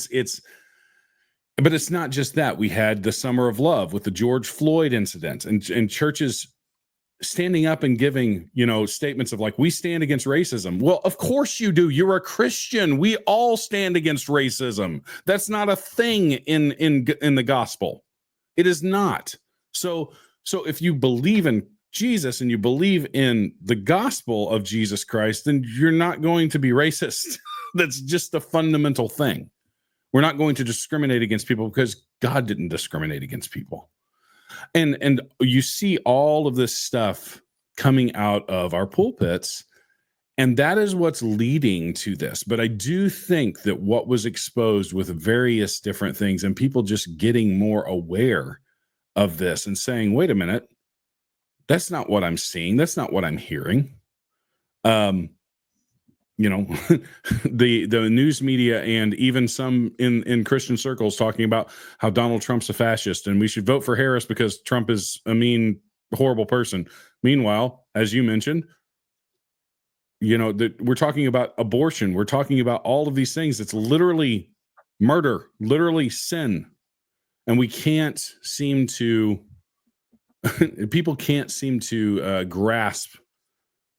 But it's not just that. We had the Summer of Love with the George Floyd incident, and churches standing up and giving, statements of we stand against racism. Well, of course you do. You're a Christian. We all stand against racism. That's not a thing in the gospel. It is not. So if you believe in Jesus and you believe in the gospel of Jesus Christ, then you're not going to be racist. That's just a fundamental thing. We're not going to discriminate against people because God didn't discriminate against people. And you see all of this stuff coming out of our pulpits, and that is what's leading to this. But I do think that what was exposed with various different things and people just getting more aware of this and saying, wait a minute, that's not what I'm seeing. That's not what I'm hearing. The news media and even some in Christian circles talking about how Donald Trump's a fascist and we should vote for Harris because Trump is a mean, horrible person. Meanwhile, as you mentioned, we're talking about abortion. We're talking about all of these things. It's literally murder, literally sin. And we can't seem to, people can't seem to grasp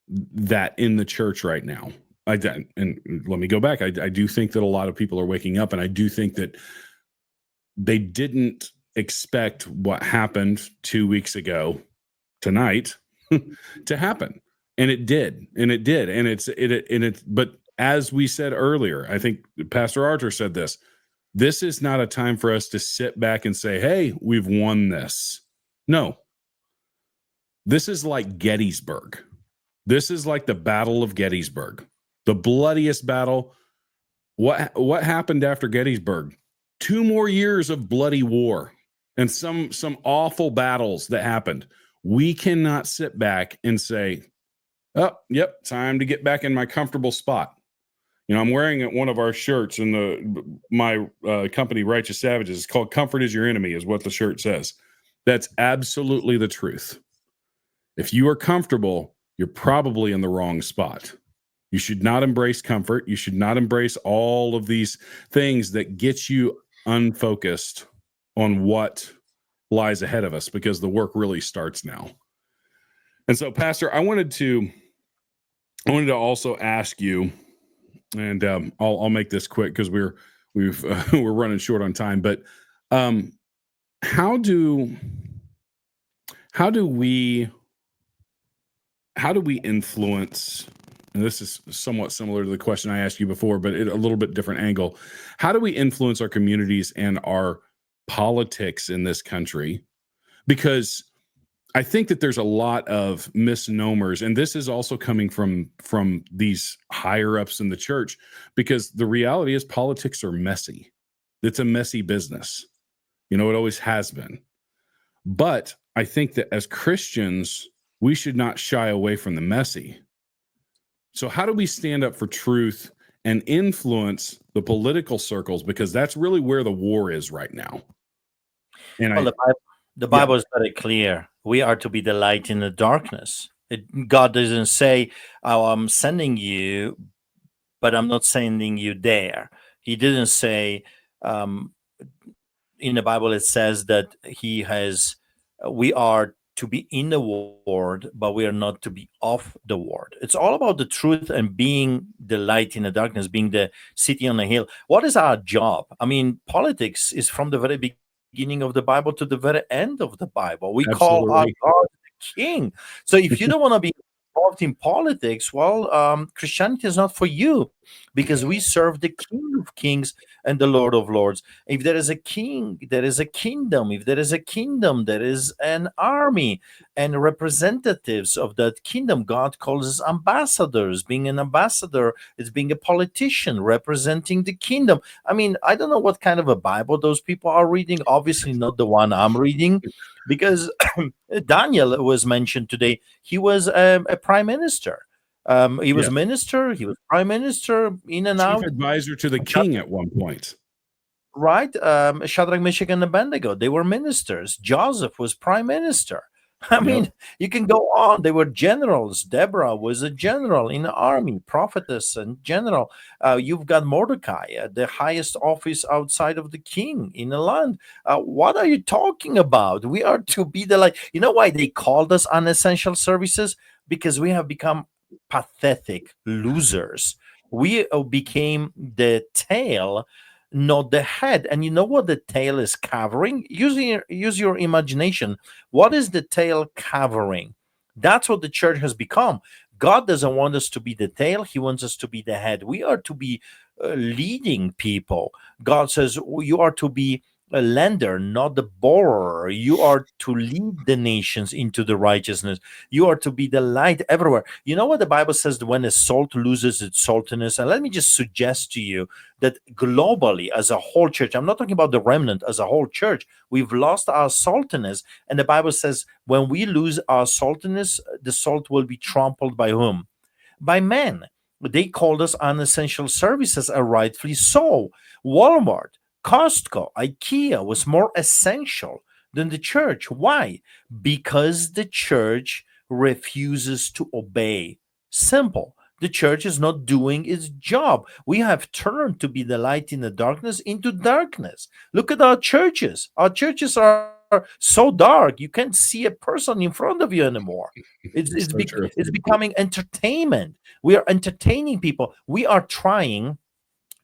that in the church right now. And let me go back. I do think that a lot of people are waking up, and I do think that they didn't expect what happened 2 weeks ago tonight to happen. And it did. But as we said earlier, I think Pastor Artur said this is not a time for us to sit back and say, hey, we've won this. No. This is like Gettysburg. This is like the Battle of Gettysburg, the bloodiest battle. What happened after Gettysburg? 2 more years of bloody war and some awful battles that happened. We cannot sit back and say, oh, yep, time to get back in my comfortable spot. I'm wearing one of our shirts in my company, Righteous Savages. It's called "Comfort is Your Enemy," is what the shirt says. That's absolutely the truth. If you are comfortable, you're probably in the wrong spot. You should not embrace comfort. You should not embrace all of these things that get you unfocused on what lies ahead of us, because the work really starts now. And so, Pastor, I wanted to also ask you, and I'll make this quick because we're running short on time. But how do we influence? And this is somewhat similar to the question I asked you before, but a little bit different angle. How do we influence our communities and our politics in this country? Because I think that there's a lot of misnomers, and this is also coming from these higher ups in the church, because the reality is politics are messy. It's a messy business. It always has been. But I think that as Christians, we should not shy away from the messy. So how do we stand up for truth and influence the political circles? Because that's really where the war is right now. And the Bible is very clear. We are to be the light in the darkness. God doesn't say, oh, I'm sending you, but I'm not sending you there. He didn't say, in the Bible it says that we are to be in the world, but we are not to be of the world. It's all about the truth and being the light in the darkness, being the city on the hill. What is our job? I mean, politics is from the very beginning of the Bible to the very end of the Bible. We call our Absolutely. God the King. So if you don't want to be involved in politics, well, Christianity is not for you, because we serve the King of Kings and the Lord of Lords. If there is a king, there is a kingdom. If there is a kingdom, there is an army and representatives of that kingdom. God calls us ambassadors. Being an ambassador is being a politician representing the kingdom. I mean, I don't know what kind of a Bible those people are reading. Obviously, not the one I'm reading, because Daniel was mentioned today. He was a prime minister. He was Yes. minister, he was prime minister, in and Chief out, advisor to the king at one point. right? Shadrach, Meshach, and Abednego, they were ministers. Joseph was prime minister. I Yep. mean, you can go on. They were generals. Deborah was a general in the army, prophetess and general. You've got Mordecai, the highest office outside of the king in the land. What are you talking about? We are to be the light. You know why they called us unessential services? Because we have become pathetic losers. We became the tail, not the head. And you know what the tail is covering? Use your imagination. What is the tail covering? That's what the church has become. God doesn't want us to be the tail. He wants us to be the head. We are to be leading people. God says you are to be a lender, not the borrower. You are to lead the nations into the righteousness. You are to be the light everywhere. You know what the Bible says, when a salt loses its saltiness? And let me just suggest to you that globally, as a whole church, I'm not talking about the remnant, as a whole church, we've lost our saltiness. And the Bible says when we lose our saltiness, the salt will be trampled by whom? By men. They called us unessential services, and rightfully so. Walmart, Costco, IKEA was more essential than the church. Why? Because the church refuses to obey. Simple. The church is not doing its job. We have turned to be the light in the darkness into darkness. Look at our churches. Our churches are so dark you can't see a person in front of you anymore. So true. It's becoming entertainment. We are entertaining people. We are trying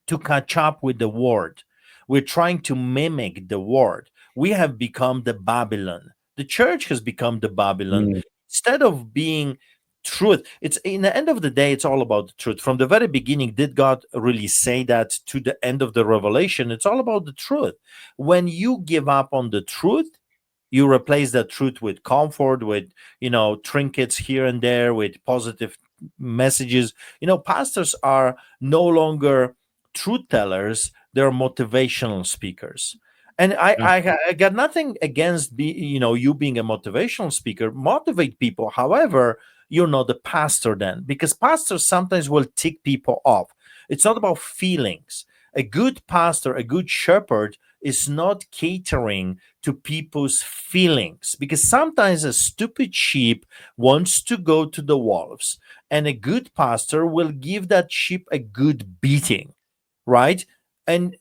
to catch up with the world. We're trying to mimic the world. We have become the Babylon. The church has become the Babylon. Mm. Instead of being truth, it's in the end of the day, it's all about the truth. From the very beginning, did God really say that to the end of the revelation? It's all about the truth. When you give up on the truth, you replace that truth with comfort, with trinkets here and there, with positive messages. Pastors are no longer truth tellers, they're motivational speakers. And I got nothing against you being a motivational speaker. Motivate people. However, you're not a pastor then, because pastors sometimes will tick people off. It's not about feelings. A good pastor, a good shepherd, is not catering to people's feelings, because sometimes a stupid sheep wants to go to the wolves, and a good pastor will give that sheep a good beating, right? And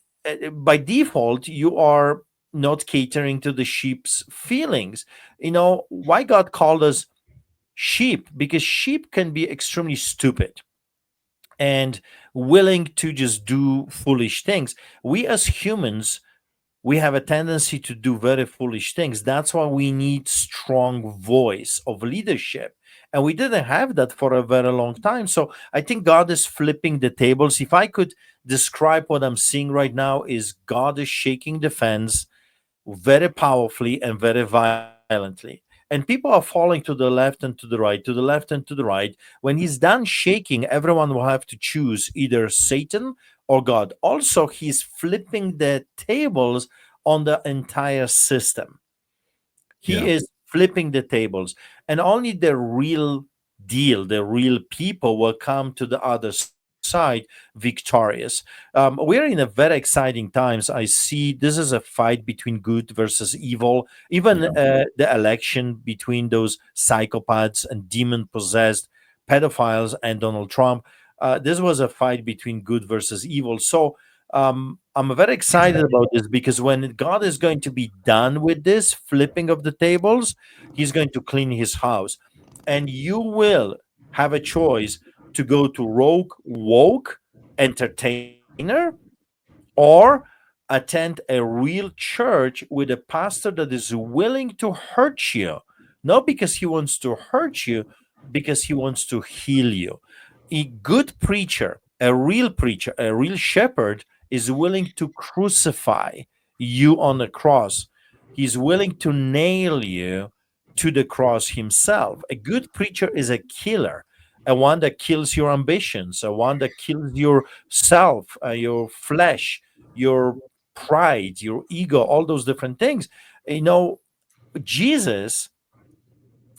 by default, you are not catering to the sheep's feelings. Why God called us sheep? Because sheep can be extremely stupid and willing to just do foolish things. We as humans, we have a tendency to do very foolish things. That's why we need strong voice of leadership. And we didn't have that for a very long time. So I think God is flipping the tables. If I could describe what I'm seeing right now, is God is shaking the fence very powerfully and very violently. And people are falling to the left and to the right, to the left and to the right. When he's done shaking, everyone will have to choose either Satan or God. Also, he's flipping the tables on the entire system. He is flipping the tables, and only the real deal, the real people will come to the other side victorious. We're in a very exciting times. I see this is a fight between good versus evil. Even the election between those psychopaths and demon-possessed pedophiles and Donald Trump, this was a fight between good versus evil. So I'm very excited about this because when God is going to be done with this flipping of the tables, he's going to clean his house. And you will have a choice to go to rogue, woke entertainer or attend a real church with a pastor that is willing to hurt you, not because he wants to hurt you, because he wants to heal you. A good preacher, a real shepherd is willing to crucify you on the cross. He's willing to nail you to the cross himself. A good preacher is a killer, a one that kills your ambitions, a one that kills your self, your flesh, your pride, your ego, all those different things. Jesus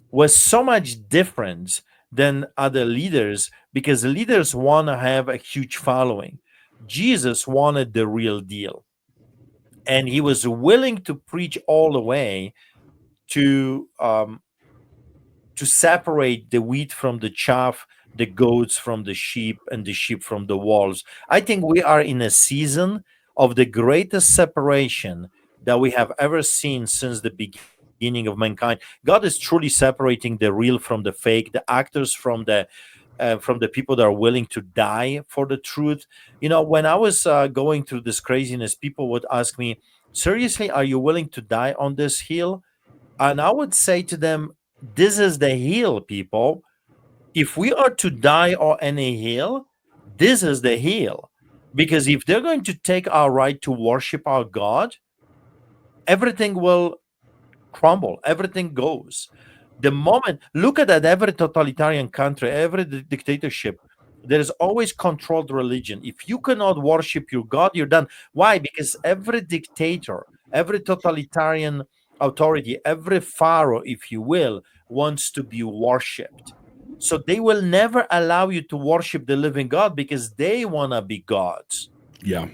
was so much different than other leaders because the leaders want to have a huge following. Jesus wanted the real deal. And he was willing to preach all the way to separate the wheat from the chaff, the goats from the sheep, and the sheep from the wolves. I think we are in a season of the greatest separation that we have ever seen since the beginning of mankind. God is truly separating the real from the fake, the actors from the people that are willing to die for the truth. When I was going through this craziness, people would ask me, seriously, are you willing to die on this hill? And I would say to them, this is the hill, people. If we are to die on any hill, this is the hill. Because if they're going to take our right to worship our God, everything will crumble, everything goes. The moment, look at that, every totalitarian country, every dictatorship, there is always controlled religion. If you cannot worship your God, you're done. Why? Because every dictator, every totalitarian authority, every pharaoh, if you will, wants to be worshipped. So they will never allow you to worship the living God because they want to be gods. Yeah.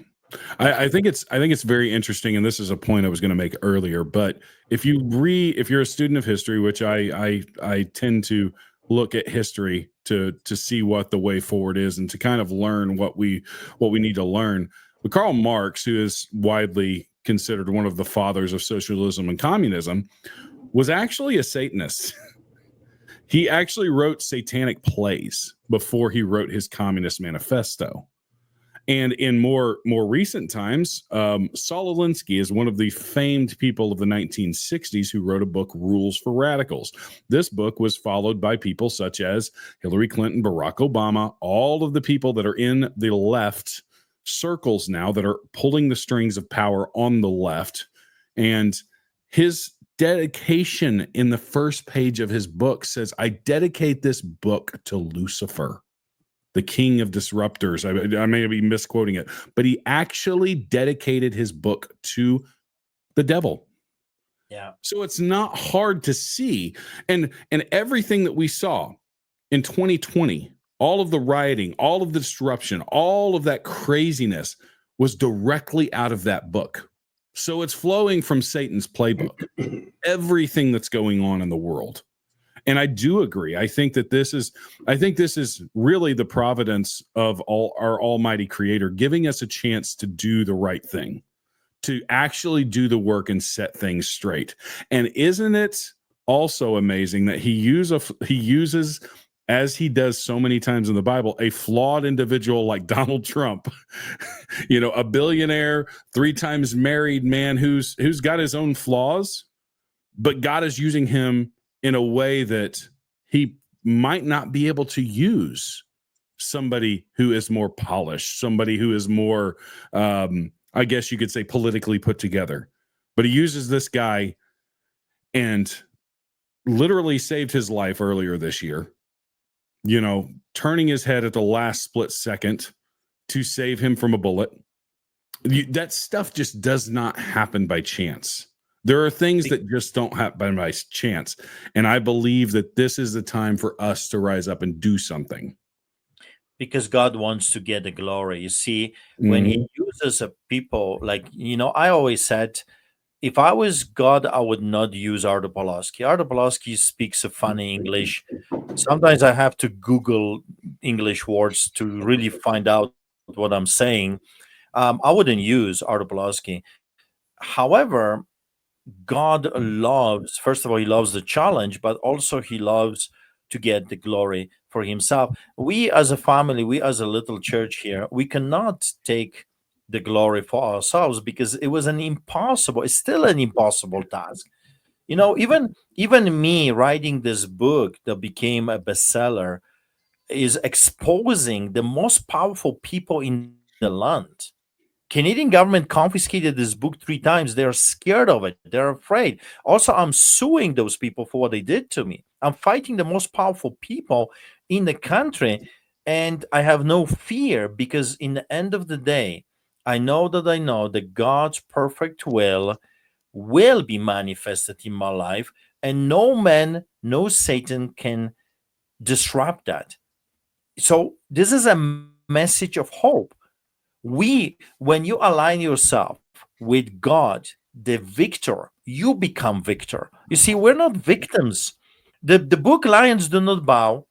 I think it's very interesting, and this is a point I was going to make earlier. But if you're a student of history, which I tend to look at history to see what the way forward is and to kind of learn what we need to learn. But Karl Marx, who is widely considered one of the fathers of socialism and communism, was actually a Satanist. He actually wrote satanic plays before he wrote his Communist Manifesto. And in more recent times, Saul Alinsky is one of the famed people of the 1960s who wrote a book, Rules for Radicals. This book was followed by people such as Hillary Clinton, Barack Obama, all of the people that are in the left circles now that are pulling the strings of power on the left. And his dedication in the first page of his book says, I dedicate this book to Lucifer, the king of disruptors. I may be misquoting it, but he actually dedicated his book to the devil. Yeah. So it's not hard to see. And everything that we saw in 2020, all of the rioting, all of the disruption, all of that craziness was directly out of that book. So it's flowing from Satan's playbook, everything that's going on in the world. And I do agree. I think this is really the providence of our almighty creator giving us a chance to do the right thing, to actually do the work and set things straight. And isn't it also amazing that he uses, as he does so many times in the Bible, a flawed individual like Donald Trump, a billionaire, 3 times married man who's got his own flaws, but God is using him in a way that he might not be able to use somebody who is more polished, somebody who is more, I guess you could say, politically put together. But he uses this guy and literally saved his life earlier this year, turning his head at the last split second to save him from a bullet. That stuff just does not happen by chance. There are things that just don't happen by chance. And I believe that this is the time for us to rise up and do something. Because God wants to get the glory. You see, when he uses a people, like, I always said, if I was God, I would not use Artur Pawlowski. Artur Pawlowski speaks a funny English. Sometimes I have to Google English words to really find out what I'm saying. I wouldn't use Artur Pawlowski. However, God loves, first of all, he loves the challenge, but also he loves to get the glory for himself. We as a family, we as a little church here, we cannot take the glory for ourselves because it was it's still an impossible task. Even me writing this book that became a bestseller is exposing the most powerful people in the land. Canadian government confiscated this book 3 times. They're scared of it. They're afraid. Also, I'm suing those people for what they did to me. I'm fighting the most powerful people in the country, and I have no fear because in the end of the day, I know that God's perfect will be manifested in my life, and no man, no Satan can disrupt that. So this is a message of hope. When you align yourself with God, the victor, you become victor. You see, we're not victims. The book Lions Do Not Bow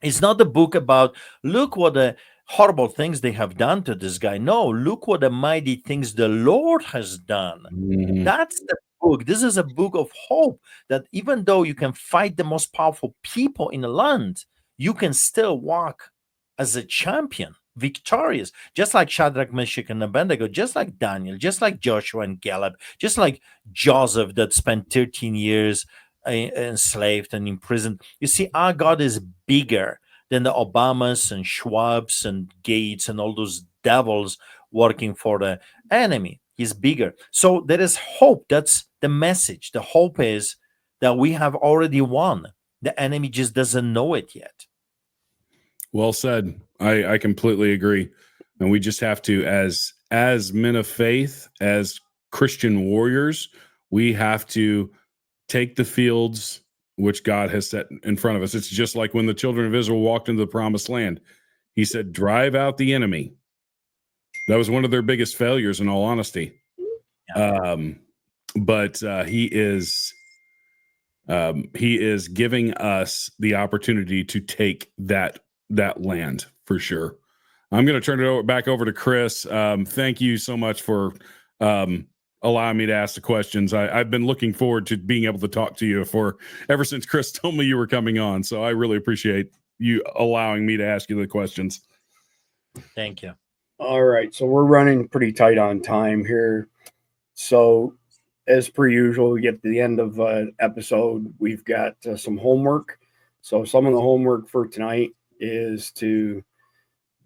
is not a book about look what the horrible things they have done to this guy. No, look what the mighty things the Lord has done. Mhm. That's the book. This is a book of hope that even though you can fight the most powerful people in the land, you can still walk as a champion, victorious, just like Shadrach, Meshach, and Abednego, just like Daniel, just like Joshua and Caleb, just like Joseph that spent 13 years enslaved and imprisoned. You see, our God is bigger than the Obamas and Schwabs and Gates and all those devils working for the enemy. He's bigger. So there is hope. That's the message. The hope is that we have already won. The enemy just doesn't know it yet. Well said. I completely agree. And we just have to, as men of faith, as Christian warriors, we have to take the fields which God has set in front of us. It's just like when the children of Israel walked into the promised land. He said, drive out the enemy. That was one of their biggest failures, in all honesty. But he is giving us the opportunity to take that land for sure. I'm going to turn it back over to Chris. Thank you so much for allowing me to ask the questions. I've been looking forward to being able to talk to you ever since Chris told me you were coming on. So I really appreciate you allowing me to ask you the questions. Thank you. All right. So we're running pretty tight on time here. So as per usual, we get to the end of an episode. We've got some homework. So some of the homework for tonight is to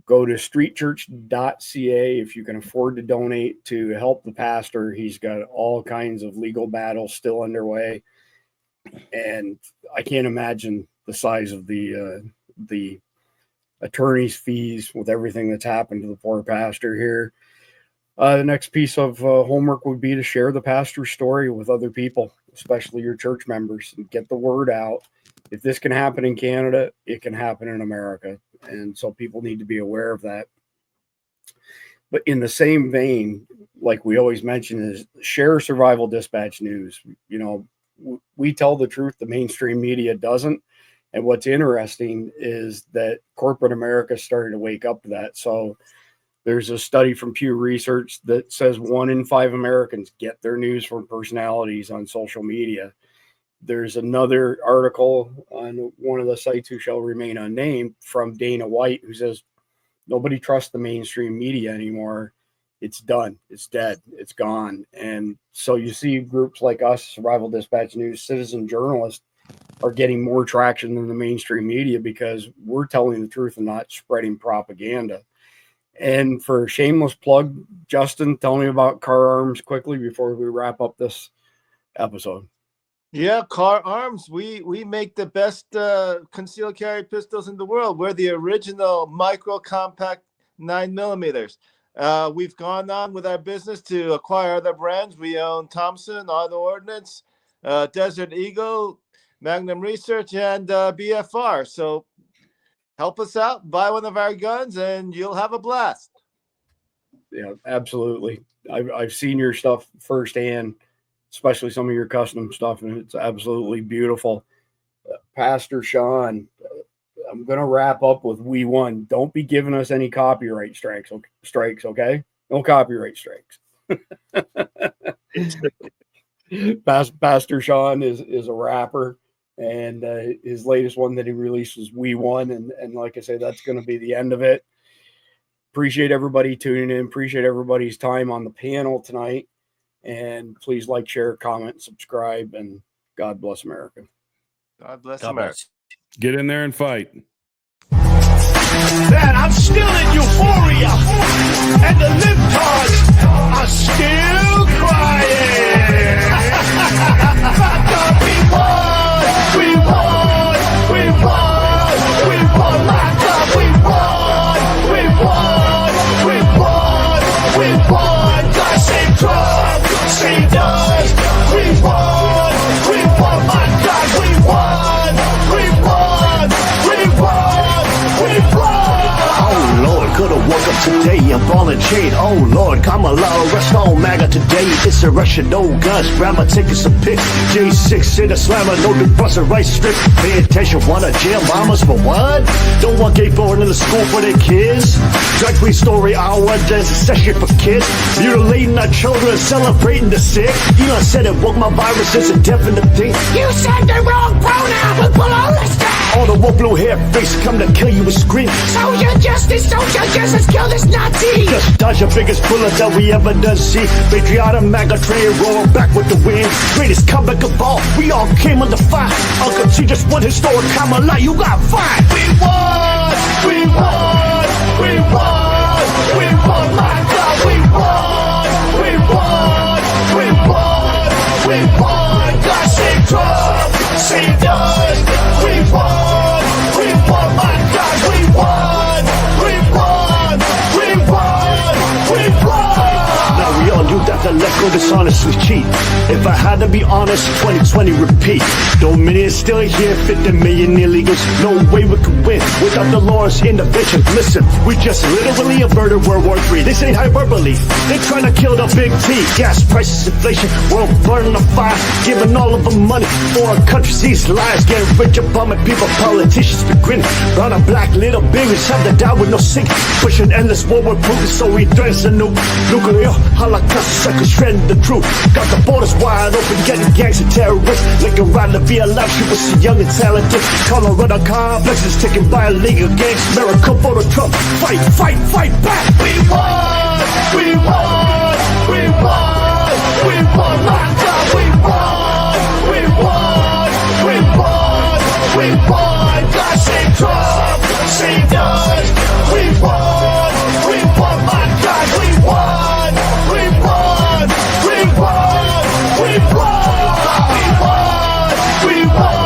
go to streetchurch.ca if you can afford to donate to help the pastor. He's got all kinds of legal battles still underway. And I can't imagine the size of the attorney's fees with everything that's happened to the poor pastor here. The next piece of homework would be to share the pastor's story with other people, especially your church members, and get the word out. If this can happen in Canada, it can happen in America. And so people need to be aware of that. But in the same vein, like we always mention, is share Survival Dispatch news. You know, we tell the truth, the mainstream media doesn't. And what's interesting is that corporate America started to wake up to that. So there's a study from Pew Research that says 1 in 5 Americans get their news from personalities on social media. There's another article on one of the sites who shall remain unnamed from Dana White, who says nobody trusts the mainstream media anymore. It's done. It's dead. It's gone. And so you see groups like us, Survival Dispatch News, citizen journalists, are getting more traction than the mainstream media because we're telling the truth and not spreading propaganda. And for a shameless plug, Justin, tell me about Car Arms quickly before we wrap up this episode. Yeah, Car Arms. We make the best concealed carry pistols in the world. We're the original micro compact 9mm. We've gone on with our business to acquire other brands. We own Thompson, Auto Ordnance, Desert Eagle, Magnum Research, and BFR. So help us out, buy one of our guns, and you'll have a blast. Yeah, absolutely. I've seen your stuff firsthand, especially some of your custom stuff, and it's absolutely beautiful. Pastor Sean, I'm going to wrap up with we won. Don't be giving us any copyright strikes, okay? No copyright strikes. Pastor Sean is a rapper, and his latest one that he released was We Won, and like I say, that's going to be the end of it. Appreciate everybody tuning in. Appreciate everybody's time on the panel tonight. And please like, share, comment, subscribe, and God bless America. God bless America. Get in there and fight. Man, I'm still in euphoria, and the libtards are still crying. We won, we won, we won, we won, my God, we won, we won, we won, we won. God save Trump, save us. We won, my God, we won, we won, we won, we won. Oh Lord, could've woke up today, I'm balling chain. Oh Lord, Kamala, arrest all MAGA today. It's a Russian, no guns, grandma taking some pics. J6 in a slammer, no depressor, right strip. Pay attention, wanna jail mamas for what? Don't want gay born in the school for their kids. Drag queen story hour, there's a session for kids. Mutilating our children, celebrating the sick. Elon said it woke my virus, is a definite thing. You said the wrong pronoun, we'll pull all this down. All the woke blue hair face come to kill you with scream. Soldier justice, kill this Nazi. Just dodge the biggest bullet that we ever done see. Patriotic MAGA train roll back with the wind. Greatest comeback of all, we all came under fire. Uncle T just won historic Kamala, you got fired. We won, we won, we won, we won, my God, we won, we won, we won, we won. God save Trump, save us. We won, my God, we won, we won, we won, we won. Now we all knew that the left go dishonest was cheap. If I had to be honest, 2020 repeat. Dominion still here, 50 million illegals. No way we could win without the Lord's intervention. Listen, we just literally averted World War III. This ain't hyperbole. They trying to kill the big T. Gas prices, inflation, world burning on fire. Giving all of them money for our country's these lies. Getting rich and bumming people, politicians be grinning. Brown and black little babies have to die with no sink. Pushing endless war with Putin, so he threatens a nuclear holocaust. Second shredding the truth. Got the borders wide open, getting gangs of terrorists. Looking around to be alive, she was so young and talented. Colorado complexes taken by illegal gangs. America for the Trump. Fight, fight, fight back. We won, we won, we won, we won, my God, we won, we won, we won, we won. God save Trump, save us. We won, my God, we won, we won, we won, we won, we won,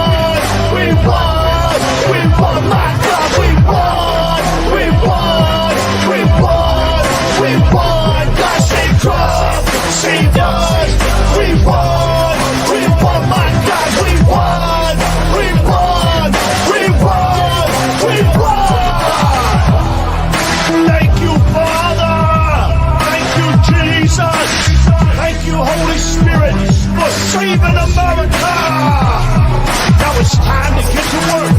we won, we won, my God, we won, we won, we won, we won. God save Trump, save us. We won, my God, we won, we won, we won, we won. Thank you, Father. Thank you, Jesus. Thank you, Holy Spirit, for saving America. Now it's time to get to work.